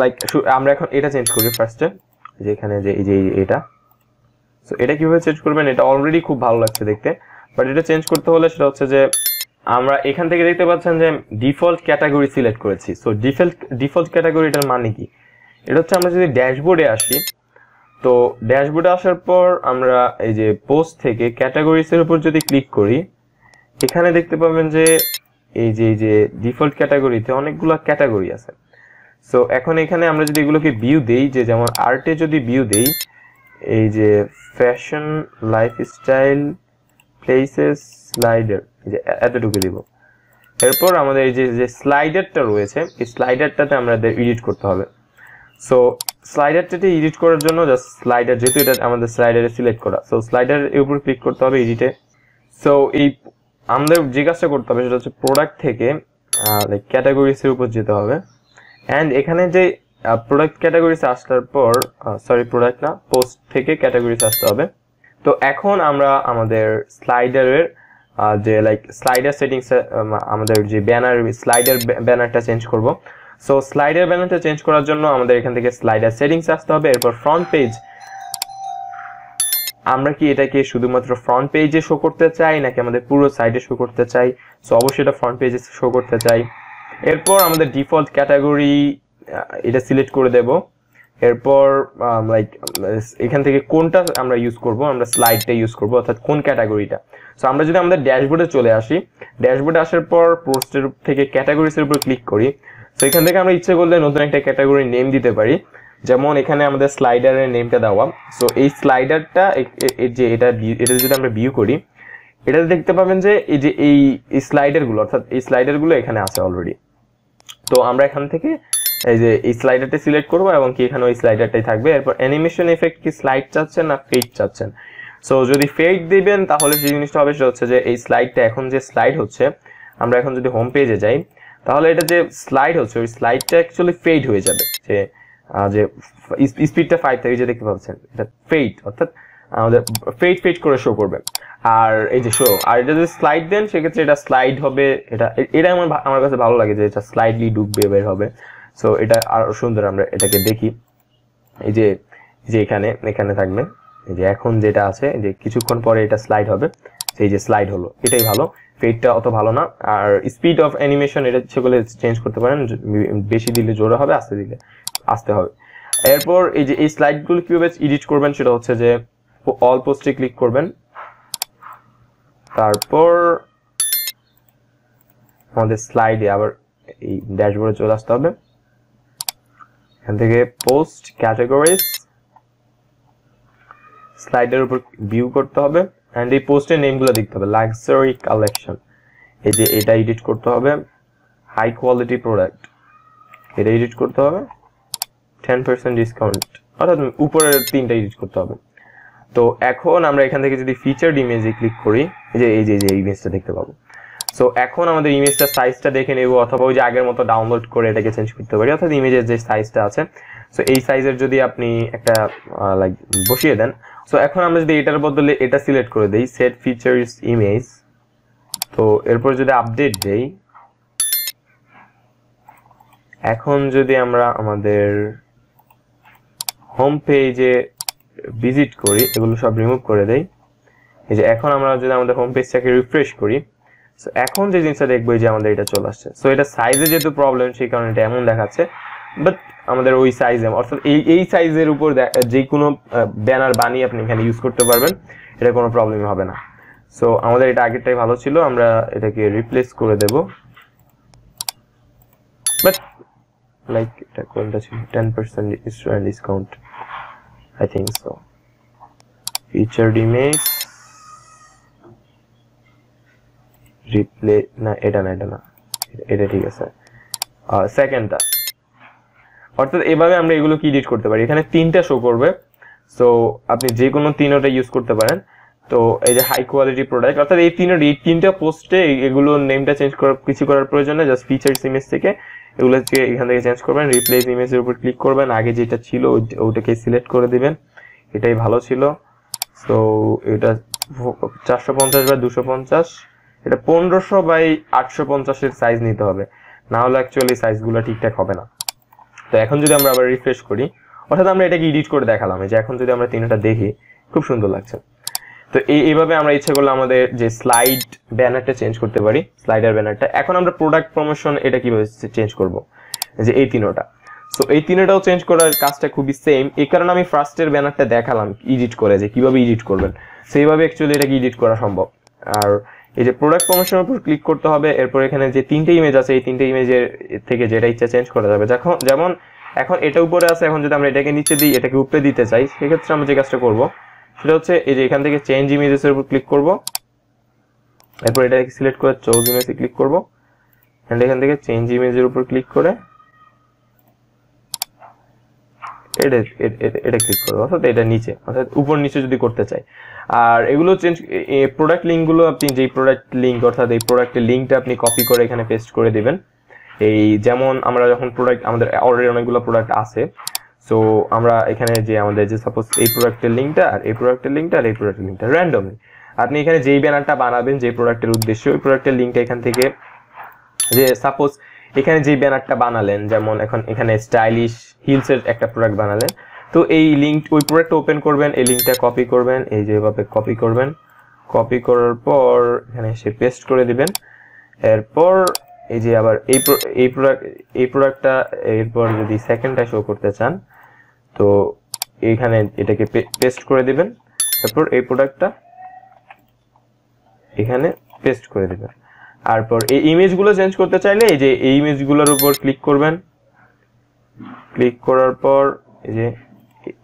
লাইক আমরা এখন এটা চেঞ্জ করি ফার্স্টে, যে এখানে যে এই যে এটা। সো এটা কিভাবে চেঞ্জ করবেন, এটা অলরেডি খুব ভালো লাগছে দেখতে, বাট এটা চেঞ্জ করতে হলে সেটা হচ্ছে যে আমরা এখান থেকে দেখতে পাচ্ছেন যে ডিফল্ট ক্যাটাগরি সিলেক্ট করেছি। সো ডিফল্ট ক্যাটাগরি এটার মানে কি, এটা হচ্ছে আমরা যদি ড্যাশবোর্ডে আসি, তো ড্যাশবোর্ডে আসার পর আমরা এই যে পোস্ট থেকে ক্যাটাগরিজের উপর যদি ক্লিক করি, এখানে দেখতে পাবেন যে এই যে ডিফল্ট ক্যাটাগরিতে অনেকগুলো ক্যাটাগরি আছে। সো এখন এখানে আমরা যদি এগুলোকে ভিউ দেই, যে যেমন আর্টে যদি ভিউ দেই, এই যে ফ্যাশন, লাইফস্টাইল, প্লেসেস, স্লাইডার, এই যে এতটুকু দিব। এরপর আমাদের এই যে স্লাইডারটা রয়েছে, এই স্লাইডারটাতে আমাদের এডিট করতে হবে। সো স্লাইডারটাতে এডিট করার জন্য জাস্ট স্লাইডার, যেহেতু এটা আমাদের স্লাইডারে সিলেক্ট করা, সো স্লাইডারের উপর ক্লিক করতে হবে এডিটে। সো এই আমাদের যে কাজটা করতে হবে সেটা হচ্ছে প্রোডাক্ট থেকে লাইক ক্যাটাগরিজের উপর যেতে হবে। অ্যান্ড এখানে যে প্রোডাক্ট ক্যাটাগরিজ আসার পর, সরি প্রোডাক্ট না, পোস্ট থেকে ক্যাটাগরিজ আসতে হবে। তো এখন আমরা আমাদের স্লাইডারের যে লাইক স্লাইডার সেটিংস, আমাদের যে ব্যানার, স্লাইডার ব্যানারটা চেঞ্জ করব। সো স্লাইডার ব্যানারটা চেঞ্জ করার জন্য আমাদের এখান থেকে স্লাইডার সেটিংস আসতে হবে। এরপর ফ্রন্ট পেজ, আমরা কি এটাকে শুধুমাত্র ফ্রন্ট পেজে শো করতে চাই নাকি আমাদের পুরো সাইডে শো করতে চাই, সো অবশ্যই এটা ফ্রন্ট পেজে শো করতে চাই। এরপর আমাদের ডিফল্ট ক্যাটাগরি এটা সিলেক্ট করে দেব। এরপর লাইক এখান থেকে কোনটা আমরা ইউজ করব, আমরা স্লাইডটা ইউজ করব, অর্থাৎ কোন ক্যাটাগরিটা। সো আমরা যদি আমাদের ড্যাশবোর্ডে চলে আসি, ড্যাশবোর্ডে আসার পর পোস্টের থেকে ক্যাটাগরিজের উপর ক্লিক করি। সো এখান থেকে আমরা ইচ্ছে করলে নতুন একটা ক্যাটাগরি নেম দিতে পারি, যেমন এখানে আমাদের স্লাইডারের নেমটা দেওয়া। সো এই স্লাইডারটা যে এটা যদি আমরা ভিউ করি, এটাতে দেখতে পাবেন যে এই যে এই স্লাইডারগুলো, অর্থাৎ এই স্লাইডারগুলো এখানে আছে অলরেডি। তো আমরা এখান থেকে এই যে এই স্লাইডারটা সিলেক্ট করবো এবং কি এখানে ওই স্লাইডারটাই থাকবে। এরপর অ্যানিমেশন এফেক্ট কি স্লাইড চাচ্ছেন না ফেড চাচ্ছেন। সো যদি ফেড দিবেন তাহলে যে জিনিসটা হবে সেটা হচ্ছে যে এই স্লাইডটা এখন যে স্লাইড হচ্ছে, আমরা এখন যদি হোম পেজে যাই তাহলে এটা যে স্লাইড হচ্ছে ওই স্লাইডটা অ্যাকচুয়ালি ফেড হয়ে যাবে, যে স্পিডটা 5 থেকে যে দেখতে পাচ্ছেন এটা ফেড, অর্থাৎ আমাদের ফেড করে শো করবে। আর এই যে শো, আর এটা যদি স্লাইড দেন সেক্ষেত্রে এটা স্লাইড হবে। এটা আমার কাছে ভালো লাগে যে এটা স্লাইডলি ঢুকবে বের হবে। সো এটা আরো সুন্দর, আমরা এটাকে দেখি। এই যে এখানে থাকবে, এই যে এখন যেটা আছে যে কিছুক্ষণ পরে এটা স্লাইড হবে, সেই যে স্লাইড হলো, এটাই ভালো। ফেডটা অত ভালো না। আর স্পিড অফ অ্যানিমেশন এটা সেগুলো চেঞ্জ করতে পারেন, বেশি দিলে জোরে হবে, আস্তে দিলে আস্তে হবে। এরপর এই যে এই স্লাইডগুলো কিভাবে এডিট করবেন সেটা হচ্ছে যে অল পোস্টে ক্লিক করবেন, তারপর আমাদের স্লাইডে আবার এই ড্যাশবোর্ডে চলে আসতে হবে। এখান থেকে পোস্ট ক্যাটাগরিজ, স্লাইডের উপর ভিউ করতে হবে এন্ড এই পোস্টের নেমগুলো দেখতে হবে। লাক্সারি কালেকশন, এই যে এটা এডিট করতে হবে। হাই কোয়ালিটি প্রোডাক্ট, এটা এডিট করতে হবে। 10% ডিসকাউন্ট, অর্থাৎ উপরের তিনটা এডিট করতে হবে। তো এখন আমরা এখান থেকে যদি ফিচারড ইমেজে ক্লিক করি, এই যে ইমেজটা দেখতে পাবো। সো এখন আমাদের ইমেজটা সাইজটা দেখে নেব, অথবা ওই যে আগের মতো ডাউনলোড করে এটাকে চেঞ্জ করতে পারি, অর্থাৎ ইমেজের যে সাইজটা আছে সো এই সাইজের যদি আপনি একটা লাইক বসিয়ে দেন। সো এখন আমরা যদি এটার বদলে এটা সিলেক্ট করে দেই, সেট ফিচার্স ইমেজ, তো এরপর যদি আপডেট দেই, এখন যদি আমরা আমাদের হোম পেজে ভিজিট করি, এগুলো সব রিমুভ করে দেই। এই যে এখন আমরা যদি আমাদের হোম পেজটাকে রিফ্রেশ করি, সো এখন যে জিনিসটা দেখবো যে আমাদের এটা চলে আসছে। সো এটা সাইজে যেহেতু প্রবলেম সেই কারণে এটা এমন দেখাচ্ছে, বাট আমাদের ওই সাইজে অর্থাৎ এই সাইজের উপর যে কোনো ব্যানার বানিয়ে আপনি এখানে ইউজ করতে পারবেন, এটা কোনো প্রবলেম হবে না। সো আমাদের এটা আগেরটাই ভালো ছিল, আমরা এটাকে রিপ্লেস করে দেব। বাট লাইক এটা কোনটা ছিল 10% student discount, I think so. Featured image replay না, এটা না, এটা ঠিক আছে। সেকেন্ডটা অর্থাৎ এভাবে আমরা এগুলো কি এডিট করতে পারি, এখানে 3টা শো করবে। সো আপনি যে কোনো 3টা ইউজ করতে পারেন। তো এই যে হাই কোয়ালিটি প্রোডাক্ট, অর্থাৎ এই 3টা পোস্টে এগুলোর নেমটা চেঞ্জ করার কিছু করার প্রয়োজন নেই, জাস্ট ফিচার্স ইমেজ থেকে এগুলোকে এখান থেকে চেঞ্জ করবেন, রিপ্লেস ইমেজের উপর ক্লিক করবেন, আগে যেটা ছিল ওটাকে সিলেক্ট করে দিবেন, এটাই ভালো ছিল। সো এটা 450 বাই 250, এটা 1500 বাই 850 এর সাইজ নিতে হবে, না হলে অ্যাকচুয়ালি সাইজগুলো ঠিকঠাক হবে না। তো এখন যদি আমরা আবার রিফ্রেশ করি, অর্থাৎ আমরা এটাকে এডিট করে দেখালাম, যে এখন যদি আমরা 3টা দেখি খুব সুন্দর লাগছে। তো এইভাবে আমরা ইচ্ছে করলে আমাদের যে স্লাইড ব্যানারটা চেঞ্জ করতে পারি, স্লাইডার ব্যানারটা। এখন আমরা প্রোডাক্ট প্রমোশন এটা কিভাবে চেঞ্জ করব, যে এই 3টা। সো এই 3টাও চেঞ্জ করার কাজটা খুবই সেম, এই কারণে আমি ফার্স্টের ব্যানারটা দেখালাম এডিট করে, যে কিভাবে এডিট করবেন, সেইভাবে অ্যাকচুয়ালি এটাকে এডিট করা সম্ভব। আর এই যে প্রোডাক্ট প্রমোশনের উপর ক্লিক করতে হবে, এরপর এখানে যে 3টে ইমেজ আছে, এই 3টে ইমেজের থেকে যেটা ইচ্ছা চেঞ্জ করা যাবে। যেমন এখন এটা উপরে আছে, এখন যদি আমরা এটাকে নিচে দিই, এটাকে উপরে দিতে চাই, সেক্ষেত্রে আমরা যে কাজটা করবো সেটা হচ্ছে এই যে এখান থেকে চেঞ্জ ইমেজেস এর উপর ক্লিক করব, এরপর এটাকে সিলেক্ট করে চুজ ইমেজে ক্লিক করব, এন্ড এখান থেকে চেঞ্জ ইমেজের উপর ক্লিক করে এটা ক্লিক করব, অর্থাৎ এটা নিচে, অর্থাৎ উপর নিচে যদি করতে চাই। আর এগুলো চেঞ্জ প্রোডাক্ট লিঙ্কগুলো আপনি যেই প্রোডাক্ট লিঙ্ক, অর্থাৎ এই প্রোডাক্টের লিঙ্কটা আপনি কপি করে এখানে পেস্ট করে দিবেন। এই যেমন আমরা যখন প্রোডাক্ট, আমাদের অলরেডি অনেকগুলো প্রোডাক্ট আছে, সো আমরা এখানে যে আমাদের যে সাপোজ এই প্রোডাক্টের লিঙ্কটা আর এই প্রোডাক্টের লিঙ্কটা আর এই প্রোডাক্টের লিঙ্কটা র্যান্ডমলি আপনি এখানে যেই ব্যানারটা বানাবেন, যে প্রোডাক্টের উদ্দেশ্যে, ওই প্রোডাক্টের লিঙ্কটা এখান থেকে, যে সাপোজ এখানে যেই ব্যানারটা বানালেন, যেমন এখন এখানে স্টাইলিশ হিলসের একটা প্রোডাক্ট বানালেন, তো এই লিঙ্ক, ওই প্রোডাক্টটা ওপেন করবেন, এই লিঙ্কটা কপি করবেন, এই যেভাবে কপি করবেন, কপি করার পর এখানে এসে পেস্ট করে দিবেন। এরপর এই যে আবার এই প্রোডাক্টটা, এরপর যদি সেকেন্ডটা শো করতে চান, তো এইখানে এটাকে পেস্ট করে দিবেন, তারপর এই প্রোডাক্টটা এখানে পেস্ট করে দিবেন। তারপর এই ইমেজগুলো চেঞ্জ করতে চাইলে এই যে এই ইমেজগুলোর উপর ক্লিক করবেন, ক্লিক করার পর এই যে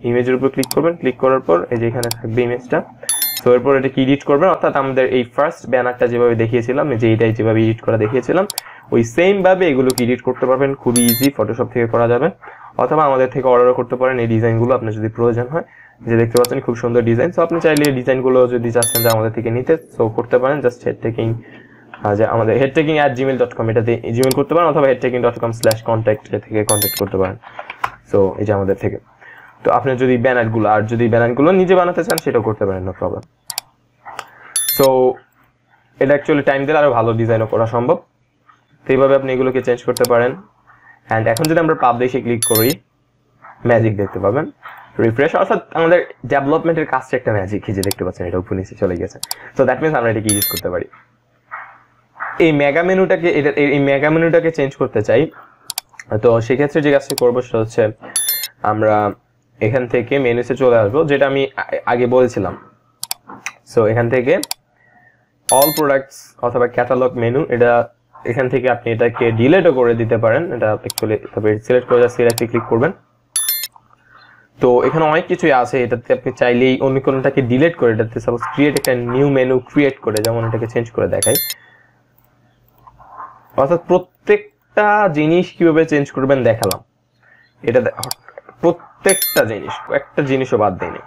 ইমেজের উপর ক্লিক করবেন, ক্লিক করার পর এই যে এখানে থাকবে ইমেজটা। সো এরপর এটা কি এডিট করবেন, অর্থাৎ আমাদের এই ফার্স্ট ব্যানারটা যেভাবে দেখিয়েছিলাম, যে এইটাই যেভাবে এডিট করা দেখিয়েছিলাম, ওই সেম ভাবে এগুলোকে এডিট করতে পারবেন, খুবই ইজি, ফটোশপ থেকে করা যাবে, অথবা আমাদের থেকে অর্ডারও করতে পারেন এই ডিজাইনগুলো আপনার যদি প্রয়োজন হয়। যে দেখতে পাচ্ছেন খুব সুন্দর ডিজাইন, সো আপনি চাইলে এই ডিজাইনগুলো যদি চাচ্ছেন যে আমাদের থেকে নিতে, সো করতে পারেন, জাস্ট হেডটেকিং, যে আমাদের headtaking@gmail.com এটাতে জিমেল করতে পারেন, অথবা headtaking.com/contact থেকে কন্ট্যাক্ট করতে পারেন। সো এই যে আমাদের থেকে। তো আপনি যদি ব্যানারগুলো নিজে বানাতে চান সেটাও করতে পারেন, নো প্রবলেম। সো এটা অ্যাকচুয়ালি টাইম দিলে আরো ভালো ডিজাইনও করা সম্ভব। তো এইভাবে আপনি এগুলোকে চেঞ্জ করতে পারেন। অ্যান্ড এখন যদি আমরা পাবলিশে ক্লিক করি, ম্যাজিক দেখতে পাবেন, রিফ্রেশ, অর্থাৎ আমাদের ডেভেলপমেন্টের কাজটা একটা ম্যাজিক, যে দেখতে পাচ্ছেন এটা উপর নিচে চলে গেছে। সো দ্যাট মিনস আমরা এটাকে ইউজ করতে পারি। এই মেগা মেনুটাকে চেঞ্জ করতে চাই, তো সেক্ষেত্রে যে কাজটা করবো সেটা হচ্ছে আমরা এখান থেকে মেনুতে চলে আসবো, যেটা আমি আগে বলেছিলাম। সো এখান থেকে অল প্রোডাক্টস অথবা ক্যাটালগ মেনু, এটা এখান থেকে আপনি এটাকে ডিলিটও করে দিতে পারেন, এটা অ্যাকচুয়ালি, তবে সিলেক্ট করে সিলেক্টে ক্লিক করবেন। তো এখানে অনেক কিছুই আছে, এটাতে আপনি চাইলেই অন্য কোনটাকে ডিলিট করে এটাতে সাপোজ ক্রিয়েট একটা নিউ মেনু ক্রিয়েট করে, যেমন এটাকে চেঞ্জ করে দেখাই, অর্থাৎ প্রত্যেকটা জিনিস কিভাবে চেঞ্জ করবেন দেখালাম। এটা প্রত্যেকটা জিনিস, একটা জিনিসও বাদ দেয়নি।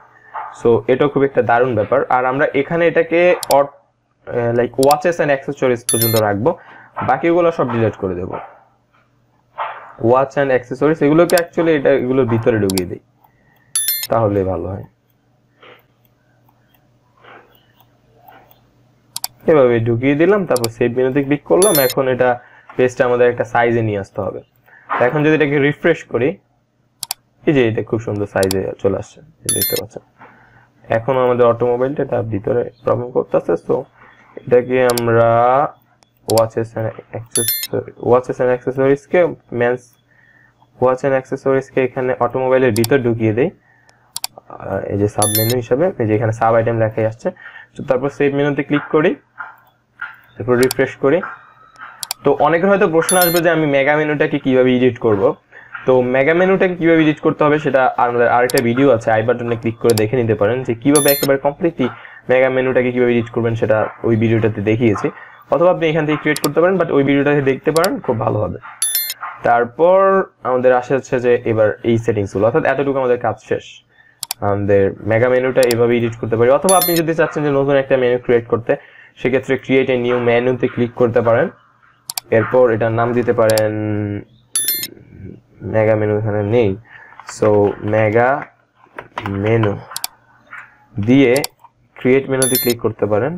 সো এটা খুব একটা দারুণ ব্যাপার। আর আমরা এখানে এটাকে লাইক ওয়াচেস এন্ড অ্যাক্সেসরিজ পর্যন্ত রাখবো, বাকিগুলো সব ডিলিট করে দেব। ওয়াচ এন্ড অ্যাক্সেসরিজ এগুলোকে অ্যাকচুয়ালি এগুলোর ভিতরে ঢুকিয়ে দিই, তাহলে ভালো হয়। এভাবে ঢুকিয়ে দিলাম, তারপর সেভ মেনুতে ক্লিক করলাম। এখন এটা পেজটা আমাদের একটা সাইজে নিয়ে আসতে হবে। এখন যদি এটাকে রিফ্রেশ করি, এই যে এটা খুব সুন্দর সাইজে চলে আসছে, দেখতে পাচ্ছেন। এখন আমাদের অটোমোবাইলটা এটা ভিতরে প্রবলেম করতেছে, সো এটাকে আমরা ওয়াচেস এন্ড অ্যাক্সেসরিজ কে মেন্স ওয়াচ এন্ড অ্যাক্সেসরিজ কে এখানে অটোমোবাইলের ভিতর ঢুকিয়ে দেই এই যে সাব মেনু হিসেবে এই যে এখানে সাব আইটেম লেখাই আসছে তো তারপর সেভ মেনুতে ক্লিক করি তারপর রিফ্রেশ করি তো অনেকের হয়তো প্রশ্ন আসবে যে আমি মেগা মেনুটাকে কিভাবে এডিট করব তো মেগা মেনুটাকে কিভাবে এডিট করতে হবে সেটা আমাদের আরেকটা ভিডিও আছে আই বাটনে ক্লিক করে দেখে নিতে পারেন যে কিভাবে একেবারে কমপ্লিটলি মেগা মেনুটাকে কিভাবে এডিট করবেন সেটা ওই ভিডিওটাতে দেখিয়েছি অথবা আপনি এখান থেকে ক্রিয়েট করতে পারেন বাট ওই ভিডিওটাতে দেখতে পারেন খুব ভালো হবে তারপর আমাদের আসে হচ্ছে যে এবার এই সেটিংসগুলো অর্থাৎ এতটুকু আমাদের কাজ শেষ আমাদের মেগা মেনুটা এইভাবে এডিট করতে পারি অথবা আপনি যদি চাচ্ছেন যে নতুন একটা মেনু ক্রিয়েট করতে সেক্ষেত্রে ক্রিয়েট এ নিউ মেনুতে ক্লিক করতে পারেন এরপর এটার নাম দিতে পারেন মেগা মেনু এখানে নেই সো মেগা মেনু দিয়ে ক্রিয়েট মেনুতে ক্লিক করতে পারেন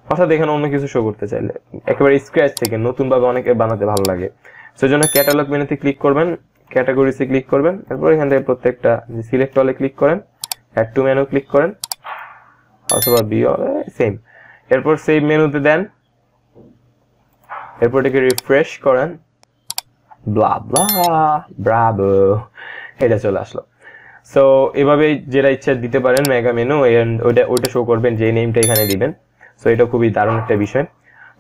অর্থাৎ এখানে অন্য কিছু শো করতে চাইলে একেবারে স্ক্র্যাচ থেকে নতুন ভাবে অনেকে বানাতে ভালো লাগে সেজন্য ক্যাটালগ মেনুতে ক্লিক করবেন ক্যাটাগরিজে ক্লিক করবেন এরপর এখান থেকে প্রত্যেকটা সিলেক্ট অলে ক্লিক করেন অ্যাড টু মেনু ক্লিক করেন অথবা বি অলে সেম এরপর সেভ মেনুতে দেন এরপর এটাকে রিফ্রেশ করেন ব্লা ব্লা ব্রাভো এটা চলে আসলো সো এভাবে যেটা ইচ্ছা দিতে পারেন মেগা মেনু এন্ড ওইটা শো করবেন যে নেমটা এখানে দিবেন সো এটা খুবই দারুণ একটা বিষয়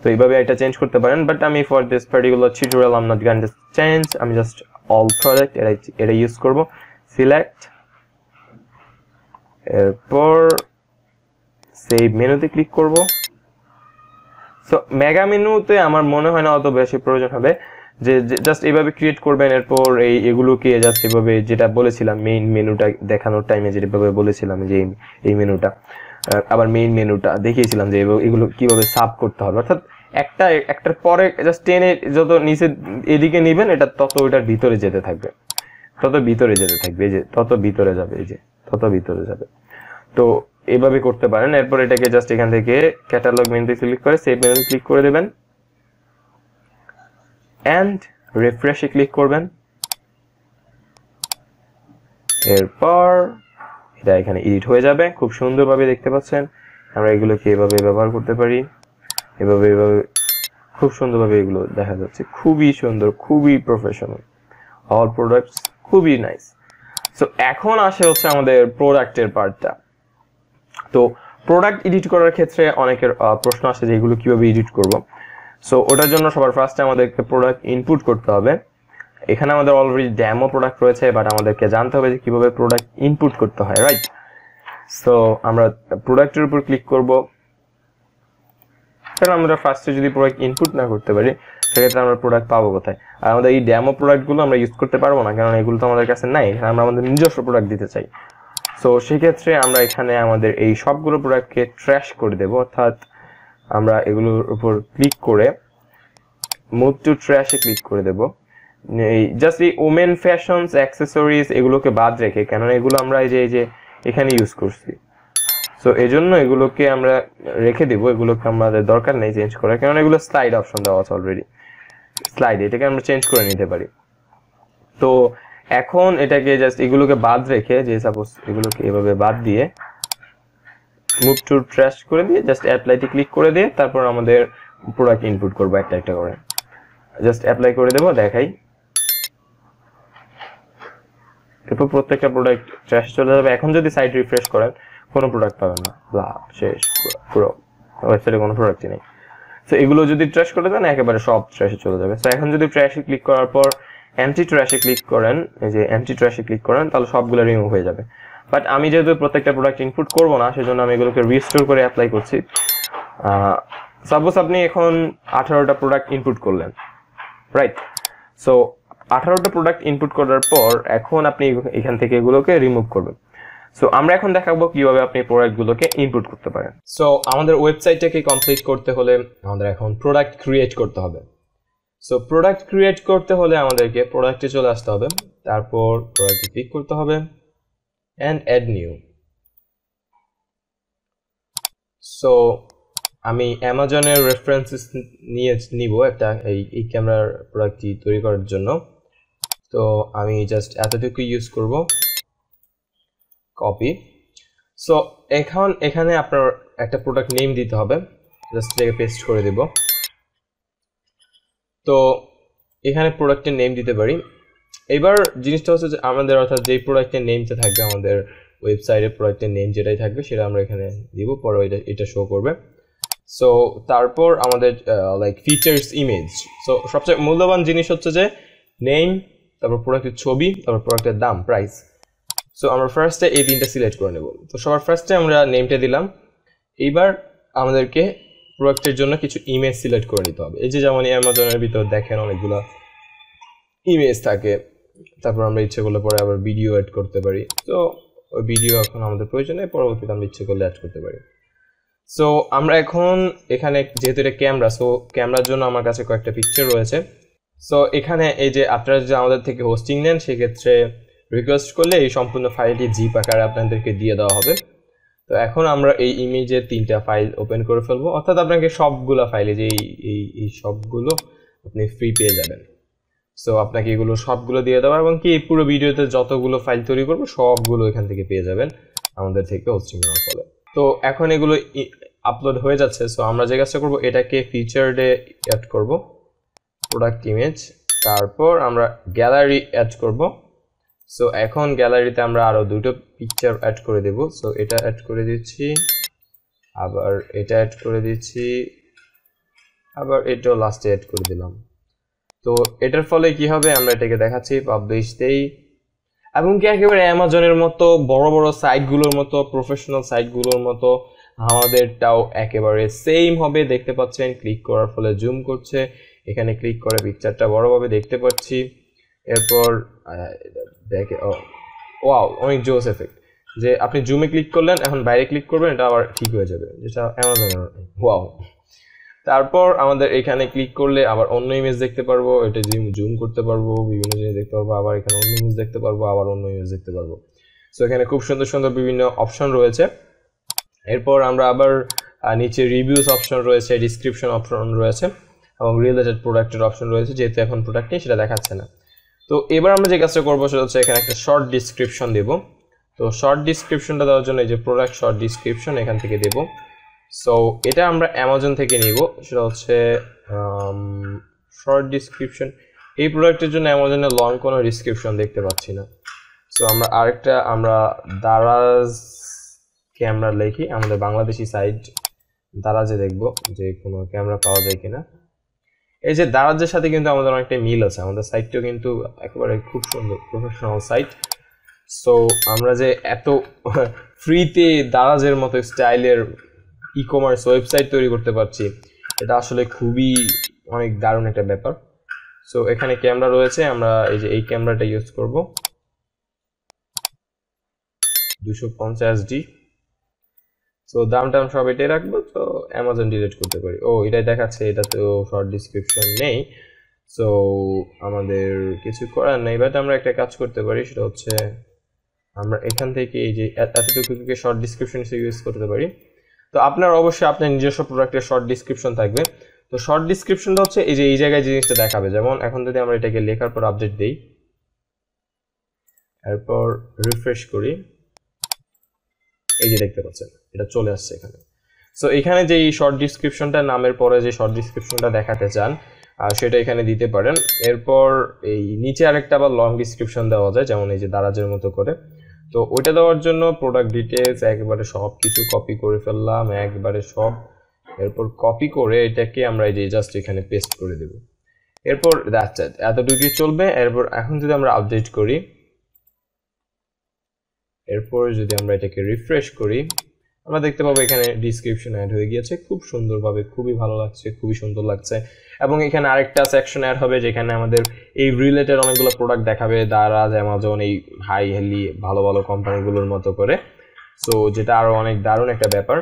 তো এইভাবে এটা চেঞ্জ করতে পারেন বাট আমি for this particular tutorial I am not going to change আমি জাস্ট অল প্রোডাক্ট এটা ইউজ করব সিলেক্ট এরপর সেভ মেনুতে ক্লিক করব সো মেগা মেনুতে আমার মনে হয় না অত বেশি প্রয়োজন হবে যে জাস্ট এইভাবে ক্রিয়েট করবেন এরপর এগুলোকে জাস্ট এইভাবে যেটা বলেছিলাম মেইন মেনুটা দেখানোর টাইমে যেভাবে বলেছিলাম যে এই মেনুটা আবার মেইন মেনুটা দেখিয়েছিলাম যে এগুলো কিভাবে সাব করতে হবে অর্থাৎ একটার পরে জাস্ট টেনে যত নিচে এদিকে নেবেন এটা তত ওইটার ভিতরে যেতে থাকবে তত ভিতরে যেতে থাকবে এই যে তত ভিতরে যাবে এই যে তত ভিতরে যাবে তো এইভাবে করতে পারেন এরপর এটাকে জাস্ট এখান থেকে ক্যাটালগ মেনুতে ক্লিক করে সেভ মেনুতে ক্লিক করে দেবেন এন্ড রিফ্রেশে ক্লিক করবেন এরপর এটা এখানে এডিট হয়ে যাবে খুব সুন্দরভাবে দেখতে পাচ্ছেন আমরা এগুলোকে এভাবে ব্যবহার করতে পারি এভাবে খুব সুন্দরভাবে এগুলো দেখা যাচ্ছে খুবই সুন্দর খুবই প্রফেশনাল অল প্রোডাক্টস খুবই নাইস সো এখন আসে হচ্ছে আমাদের প্রোডাক্টের পার্টটা তো প্রোডাক্ট এডিট করার ক্ষেত্রে অনেকের প্রশ্ন আসে যে এগুলো কিভাবে এডিট করব সো ওটার জন্য সবার ফার্স্টে আমাদেরকে প্রোডাক্ট ইনপুট করতে হবে এখানে আমাদের অলরেডি ডেমো প্রোডাক্ট রয়েছে বাট আমাদেরকে জানতে হবে যে কিভাবে প্রোডাক্ট ইনপুট করতে হয় রাইট সো আমরা প্রোডাক্টের উপর ক্লিক করব কারণ আমরা ফার্স্টে যদি প্রোডাক্ট ইনপুট না করতে পারি সেক্ষেত্রে আমরা প্রোডাক্ট পাবো কোথায় আর আমাদের এই ডেমো প্রোডাক্টগুলো আমরা ইউজ করতে পারবো না কারণ এগুলো তো আমাদের কাছে নাই আমরা আমাদের নিজস্ব প্রোডাক্ট দিতে চাই সো সেক্ষেত্রে আমরা এখানে আমাদের এই সবগুলো প্রোডাক্টকে ট্র্যাশ করে দেব অর্থাৎ আমরা এগুলোর উপর ক্লিক করে মুভ টু ট্র্যাশে ক্লিক করে দেব এই জাস্ট এই ওমেন ফ্যাশনস অ্যাক্সেসরিজ এগুলোকে বাদ রেখে কেননা এগুলো আমরা এই যে এখানে ইউজ করছি সো এজন্য এগুলোকে আমরা রেখে দেব এগুলোকে আমাদের দরকার নেই চেঞ্জ করার কারণ এগুলো স্লাইড অপশন দেওয়া আছে অলরেডি স্লাইড এটাকে আমরা চেঞ্জ করে নিতে পারি তো এখন এটাকে জাস্ট এগুলোকে বাদ রেখে যে সাপোজ এগুলোকে এভাবে বাদ দিয়ে মুভ টু ট্র্যাশ করে দিয়ে জাস্ট অ্যাপ্লাইতে ক্লিক করে দিয়ে তারপর আমাদের প্রোডাক্ট ইনপুট করব একটা একটা করে জাস্ট অ্যাপ্লাই করে দেব দেখাই এরপর প্রত্যেকটা প্রোডাক্ট ট্র্যাশ চলে যাবে এখন যদি সাইট রিফ্রেশ করেন কোনো প্রোডাক্ট পাবেন না শেষ পুরো ওয়েবসাইটে কোনো প্রোডাক্টই নেই সো এগুলো যদি ট্র্যাশ করে দেন একেবারে সব ট্র্যাশে চলে যাবে সো এখন যদি ট্র্যাশে ক্লিক করার পর অ্যান্টি ট্র্যাশে ক্লিক করেন এই যে অ্যান্টি ট্র্যাশে ক্লিক করেন তাহলে সবগুলো রিমুভ হয়ে যাবে বাট আমি যেহেতু প্রত্যেকটা প্রোডাক্ট ইনপুট করব না সেজন্য আমি এগুলোকে রিস্টোর করে অ্যাপ্লাই করছি সাপোজ আপনি এখন 18টা প্রোডাক্ট ইনপুট করলেন রাইট সো 18টা প্রোডাক্ট ইনপুট করার পর এখন আপনি এখান থেকে এগুলোকে রিমুভ করবেন সো আমরা এখন দেখাবো কিভাবে আপনি প্রোডাক্টগুলোকে ইনপুট করতে পারেন সো আমাদের ওয়েবসাইটটাকে কমপ্লিট করতে হলে আমাদের এখন প্রোডাক্ট ক্রিয়েট করতে হবে সো প্রোডাক্ট ক্রিয়েট করতে হলে আমাদেরকে প্রোডাক্টে চলে আসতে হবে তারপর প্রোডাক্টে ক্লিক করতে হবে and add new so আমি অ্যামাজনের রেফারেন্সেস নিব একটা এই ক্যামেরার প্রোডাক্টটি তৈরি করার জন্য তো আমি জাস্ট এতটুকু ইউজ করব কপি সো এখানে আপনার একটা প্রোডাক্ট নেম দিতে হবে জাস্ট এটাকে পেস্ট করে দেব। তো এখানে প্রোডাক্টের নেম দিতে পারি। এবার জিনিসটা হচ্ছে যে আমাদের অর্থাৎ যেই প্রোডাক্টের নেমটা থাকবে আমাদের ওয়েবসাইটে, প্রোডাক্টের নেম যেটাই থাকবে সেটা আমরা এখানে দিব, পরে এটা শো করবে। সো তারপর আমাদের লাইক ফিচার্স ইমেজ। সো সবচেয়ে মূল্যবান জিনিস হচ্ছে যে নেম, তারপর প্রোডাক্টের ছবি, তারপর প্রোডাক্টের দাম, প্রাইস। সো আমরা ফার্স্টে এই তিনটা সিলেক্ট করে নেব। তো সবার ফার্স্টে আমরা নেমটা দিলাম। এইবার আমাদেরকে প্রোডাক্টের জন্য কিছু ইমেজ সিলেক্ট করে নিতে হবে। এই যে যেমন অ্যামাজনের ভিতর দেখেন অনেকগুলো ইমেজ থাকে, তারপর আমরা ইচ্ছে করলে পরে আবার ভিডিও অ্যাড করতে পারি। তো ওই ভিডিও এখন আমাদের প্রয়োজন নেই, পরবর্তীতে আমরা ইচ্ছে করলে অ্যাড করতে পারি। সো আমরা এখন এখানে যেহেতু এটা ক্যামেরা, সো ক্যামেরার জন্য আমার কাছে কয়েকটা পিকচার রয়েছে। সো এখানে এই যে আপনারা যদি আমাদের থেকে হোস্টিং নেন সেক্ষেত্রে রিকোয়েস্ট করলে এই সম্পূর্ণ ফাইলটি জিপ আকারে আপনাদেরকে দিয়ে দেওয়া হবে। তো এখন আমরা এই ইমেজের 3টা ফাইল ওপেন করে ফেলবো, অর্থাৎ আপনাকে সবগুলো ফাইলে যে এই সবগুলো আপনি ফ্রি পেয়ে যাবেন। সো আপনাকে এগুলো সবগুলো দিয়ে দেওয়া এবং কি পুরো ভিডিওতে যতগুলো ফাইল তৈরি করবো সবগুলো এখান থেকে পেয়ে যাবেন আমাদের থেকে হোস্টিং নেওয়ার ফলে। তো এখন এগুলো আপলোড হয়ে যাচ্ছে। সো আমরা যে কাজটা করবো এটাকে ফিচার্ডে অ্যাড করব, প্রোডাক্ট ইমেজ, তারপর আমরা গ্যালারি অ্যাড করব। সো এখন গ্যালারিতে আমরা আরো দুটো পিকচার অ্যাড করে দেব। সো এটা অ্যাড করে দিচ্ছি, আবার এটা অ্যাড করে দিচ্ছি, আবার এটাও লাস্টে অ্যাড করে দিলাম। তো এটার ফলে কি হবে, আমরা এটাকে দেখাচ্ছি, পাবলিশ দেই, এবং কি একেবারে অ্যামাজনের মতো বড় বড় সাইটগুলোর মতো, প্রফেশনাল সাইটগুলোর মতো আমাদেরটাও একেবারে সেম হবে। দেখতে পাচ্ছেন ক্লিক করার ফলে জুম করছে, এখানে ক্লিক করে পিকচারটা বড়ভাবে দেখতে পাচ্ছি। এরপর দেখে ওয়াও, অনেক জোস এফেক্ট যে আপনি জুমে ক্লিক করলেন, এখন বাইরে ক্লিক করবেন, এটা আবার ঠিক হয়ে যাবে, যেটা অ্যামাজনের। ওয়াও। তারপর আমাদের এখানে ক্লিক করলে আবার অন্য ইমেজ দেখতে পারবো, এটা জুম করতে পারবো, বিভিন্ন জিনিস দেখতে পারবো, আবার এখানে অন্য ইমেজ দেখতে পারবো, আবার অন্য ইমেজ দেখতে পারবো। সো এখানে খুব সুন্দর সুন্দর বিভিন্ন অপশন রয়েছে। এরপর আমরা আবার নিচে রিভিউস অপশন রয়েছে, ডিসক্রিপশন অপশন রয়েছে এবং রিলেটেড প্রোডাক্টের অপশন রয়েছে, যেহেতু এখন প্রোডাক্ট নেই সেটা দেখাচ্ছে না। তো এবার আমরা যে কাজটা করবো সেটা হচ্ছে এখানে একটা শর্ট ডিসক্রিপশন দেব। তো শর্ট ডিসক্রিপশনটা দেওয়ার জন্য এই যে প্রোডাক্ট শর্ট ডিসক্রিপশন এখান থেকে দেব। সো এটা আমরা অ্যামাজন থেকে নিব, সেটা হচ্ছে শর্ট ডিসক্রিপশন। এই প্রোডাক্টের জন্য অ্যামাজনে লং কোনো ডিসক্রিপশন দেখতে পাচ্ছি না। সো আমরা দারাজকে আমরা লিখি, আমাদের বাংলাদেশি সাইট দারাজে দেখব যে কোনো ক্যামেরা পাওয়া যায় কিনা। এই যে দারাজের সাথে কিন্তু আমাদের অনেকটা মিল আছে, আমাদের সাইটটাও কিন্তু একেবারে খুব সুন্দর প্রফেশনাল সাইট। সো আমরা যে এত ফ্রিতে দারাজের মতো স্টাইলের ই কমার্স ওয়েবসাইট তৈরি করতে পারছি, এটা আসলে খুবই অনেক দারুণ একটা ব্যাপার। সো এখানে ক্যামেরা রয়েছে, আমরা এই যে এই ক্যামেরাটা ইউজ করব 250D। সো দাম সব এটাই রাখবো। তো অ্যামাজন ডিলিট করতে পারি, ও এটাই দেখাচ্ছে, এটা তো শর্ট ডিসক্রিপশন নেই। সো আমাদের কিছু করার নেই, বাট আমরা একটা কাজ করতে পারি, সেটা হচ্ছে আমরা এখান থেকে এই যে এতটুকুকে শর্ট ডিসক্রিপশন হিসেবে ইউজ করতে পারি। তো আপনার অবশ্যই আপনার নিজস্ব প্রোডাক্টের শর্ট ডিসক্রিপশন থাকবে। তো শর্ট ডিসক্রিপশনটা হচ্ছে এই যে এই জায়গায় জিনিসটা দেখাবে, যেমন এখন যদি আমরা এটাকে লেখার পর আপডেট দিই, এরপর রিফ্রেশ করি, এই যে দেখতে পাচ্ছেন এটা চলে আসছে এখানে। সো এখানে যে এই শর্ট ডিসক্রিপশনটা নামের পরে যে শর্ট ডিসক্রিপশনটা দেখাতে চান সেটা এখানে দিতে পারেন। এরপর এই নিচে আরেকটা আবার লং ডিসক্রিপশন দেওয়া যায়, যেমন এই যে দারাজের মতো করে। তো ওইটা দেওয়ার জন্য প্রোডাক্ট ডিটেলস একবারে সব কিছু কপি করে ফেললাম, একবারে সব। এরপর কপি করে এটাকে আমরা এই যে জাস্ট এখানে পেস্ট করে দেব। এরপর দ্যাটস ইট, এতটুকুই চলবে। এরপর এখন যদি আমরা আপডেট করি, এরপর যদি আমরা এটাকে রিফ্রেশ করি, আমরা দেখতে পাবো এখানে ডিসক্রিপশন অ্যাড হয়ে গিয়েছে খুব সুন্দরভাবে, খুবই ভালো লাগছে, খুবই সুন্দর লাগছে। এবং এখানে আরেকটা সেকশন অ্যাড হবে যেখানে আমাদের এই রিলেটেড অনেকগুলো প্রোডাক্ট দেখাবে, দারাজ, অ্যামাজন, এই হাইলি ভালো ভালো কোম্পানিগুলোর মতো করে। সো যেটা আরো অনেক দারুণ একটা ব্যাপার।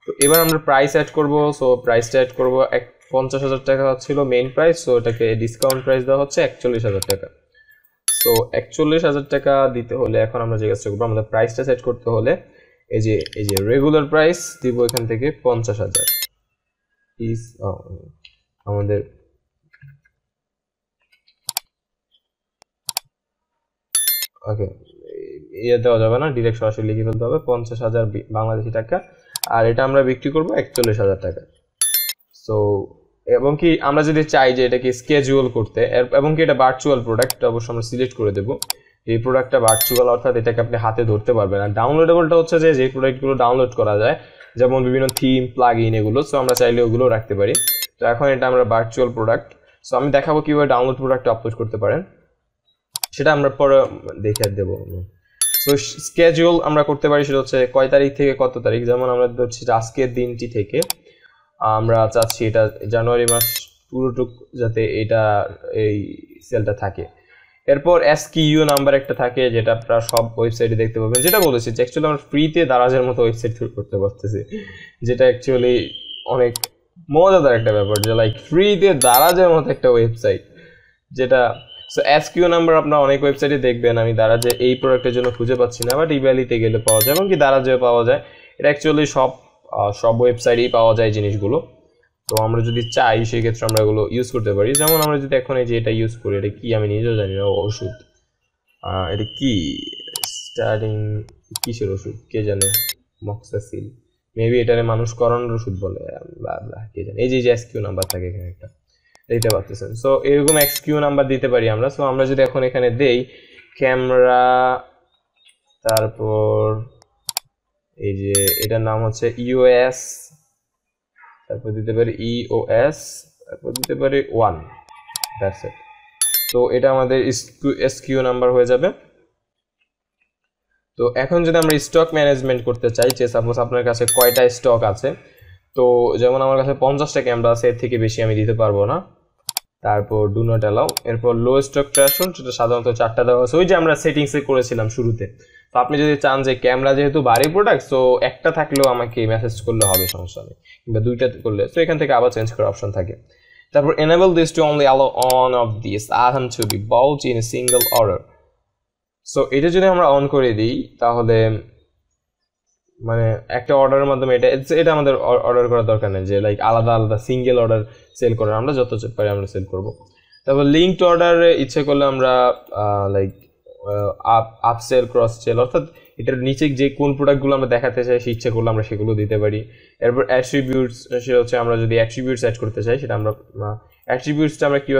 তো এবার আমরা প্রাইস অ্যাড করব। সো প্রাইসটা অ্যাড করব 50,000 টাকা ছিল মেইন প্রাইস, সো এটাকে ডিসকাউন্ট প্রাইস দেওয়া হচ্ছে 41,000 টাকা। সো 41,000 টাকা দিতে হলে এখন আমরা যে কাজটা করবো, আমাদের প্রাইসটা সেট করতে হলে এই যে রেগুলার প্রাইস দিব এখান থেকে 50,000 ইজ আমাদের ওকে ইয়ে দেওয়া যাবে না, ডিরেক্ট সরাসরি লিখে ফেলতে হবে 50,000 বাংলাদেশি টাকা। আর এটা আমরা বিক্রি করবো 41,000 টাকা। সো এবং কি আমরা যদি চাই যে এটাকে স্কেজুয়াল করতে এবং কি এটা ভার্চুয়াল প্রোডাক্ট, অবশ্যই আমরা সিলেক্ট করে দেব এই প্রোডাক্টটা ভার্চুয়াল, অর্থাৎ এটাকে আপনি হাতে ধরতে পারবেন। আর ডাউনলোডেবলটা হচ্ছে যে প্রোডাক্টগুলো ডাউনলোড করা যায়, যেমন বিভিন্ন থিম, প্লাগইন এগুলো, সো আমরা চাইলে ওগুলো রাখতে পারি। তো এখন এটা আমরা ভার্চুয়াল প্রোডাক্ট, সো আমি দেখাবো কিভাবে ডাউনলোড প্রোডাক্ট আপলোড করতে পারেন, সেটা আমরা পরে দেখে দেবো। সো স্কেজুয়াল আমরা করতে পারি, সেটা হচ্ছে কয় তারিখ থেকে কত তারিখ, যেমন আমরা ধরছি আজকের দিনটি থেকে আমরা চাচ্ছি এটা জানুয়ারি মাস পুরোটুক যাতে এটা এই সেলটা থাকে। এরপর এসকিইউ নাম্বার একটা থাকে, যেটা আপনারা সব ওয়েবসাইটে দেখতে পাবেন, যেটা বলেছি যে অ্যাকচুয়ালি আমরা ফ্রিতে দারাজের মতো ওয়েবসাইট করতে পারতেছি, যেটা অ্যাকচুয়ালি অনেক মজাদার একটা ব্যাপার, যে লাইক ফ্রিতে দারাজের মতো একটা ওয়েবসাইট যেটা। সো এসকিউ নাম্বার আপনারা অনেক ওয়েবসাইটে দেখবেন, আমি দারাজে এই প্রোডাক্টের জন্য খুঁজে পাচ্ছি না, বাট ইভ্যালিতে গেলে পাওয়া যায়, এমনকি দারাজেও পাওয়া যায়। এটা অ্যাকচুয়ালি সব ওয়েবসাইটেই পাওয়া যায় জিনিসগুলো। তো আমরা যদি চাই সেই ক্ষেত্রে আমরা এগুলো ইউজ করতে পারি। যেমন আমরা যদি এখন এই যে এটা ইউজ করি, এটা কি আমি নিজেও জানি না, ওষুধ, এটা কি স্টার্টিং কিসের ওষুধ কে জানে, মক্সাসিল মেবি, এটারে মানুষ করানোর ওষুধ বলে, কে জানে। এই যে এসকিউ নাম্বার থাকে এখানে একটা দিতে পারতেছেন, সো এরকম এক্সকিউ নাম্বার দিতে পারি আমরা। সো আমরা যদি এখন এখানে দেই ক্যামেরা, তারপর এই যে এটার নাম হচ্ছে ইওএস, তারপর দিতে পারি ইওএস, তারপর দিতে পারি 1, দ্যাটস ইট। তো এটা আমাদের এসকিউ নাম্বার হয়ে যাবে। তো এখন যদি আমরা স্টক ম্যানেজমেন্ট করতে চাই, যে সাপোজ আপনার কাছে কয়টা স্টক আছে, তো যেমন আমার কাছে 50টা ক্যামেরা আছে, এর থেকে বেশি আমি দিতে পারবো না। তারপর ডু নট অ্যালাউ, এরপর লো স্টক থ্রেশহোল্ড, যেটা সাধারণত 4টা দেওয়া আছে, ওই যে আমরা সেটিংসে করেছিলাম শুরুতে। তো আপনি যদি চান যে ক্যামেরা যেহেতু ভারী প্রোডাক্ট, সো একটা থাকলেও আমাকে মেসেজ করলে হবে, সমস্যা নেই, কিংবা 2টা করলে, তো এখান থেকে আবার চেঞ্জ করার অপশন থাকে। তারপর enable this to only allow on of these item to be bought in a single order। So এটা যদি আমরা অন করে দিই, তাহলে মানে একটা অর্ডারের মাধ্যমে এটা আমাদের অর্ডার করার দরকার নেই, যে লাইক আলাদা আলাদা সিঙ্গেল অর্ডার সেল করার, আমরা যত পারি আমরা সেল করব। তারপর লিঙ্কড অর্ডারে ইচ্ছে করলে আমরা like upsell, cross sell, অর্থাৎ এটার নিচে যে কোন প্রোডাক্টগুলো আমরা দেখাতে চাই সে ইচ্ছে করলে আমরা সেগুলো দিতে পারি। এরপর অ্যাট্রিবিউটস, সেটা হচ্ছে আমরা যদি অ্যাট্রিবিউটস অ্যাড করতে চাই, সেটা আমরা অ্যাট্রিবিউটসটা আমরা কীভাবে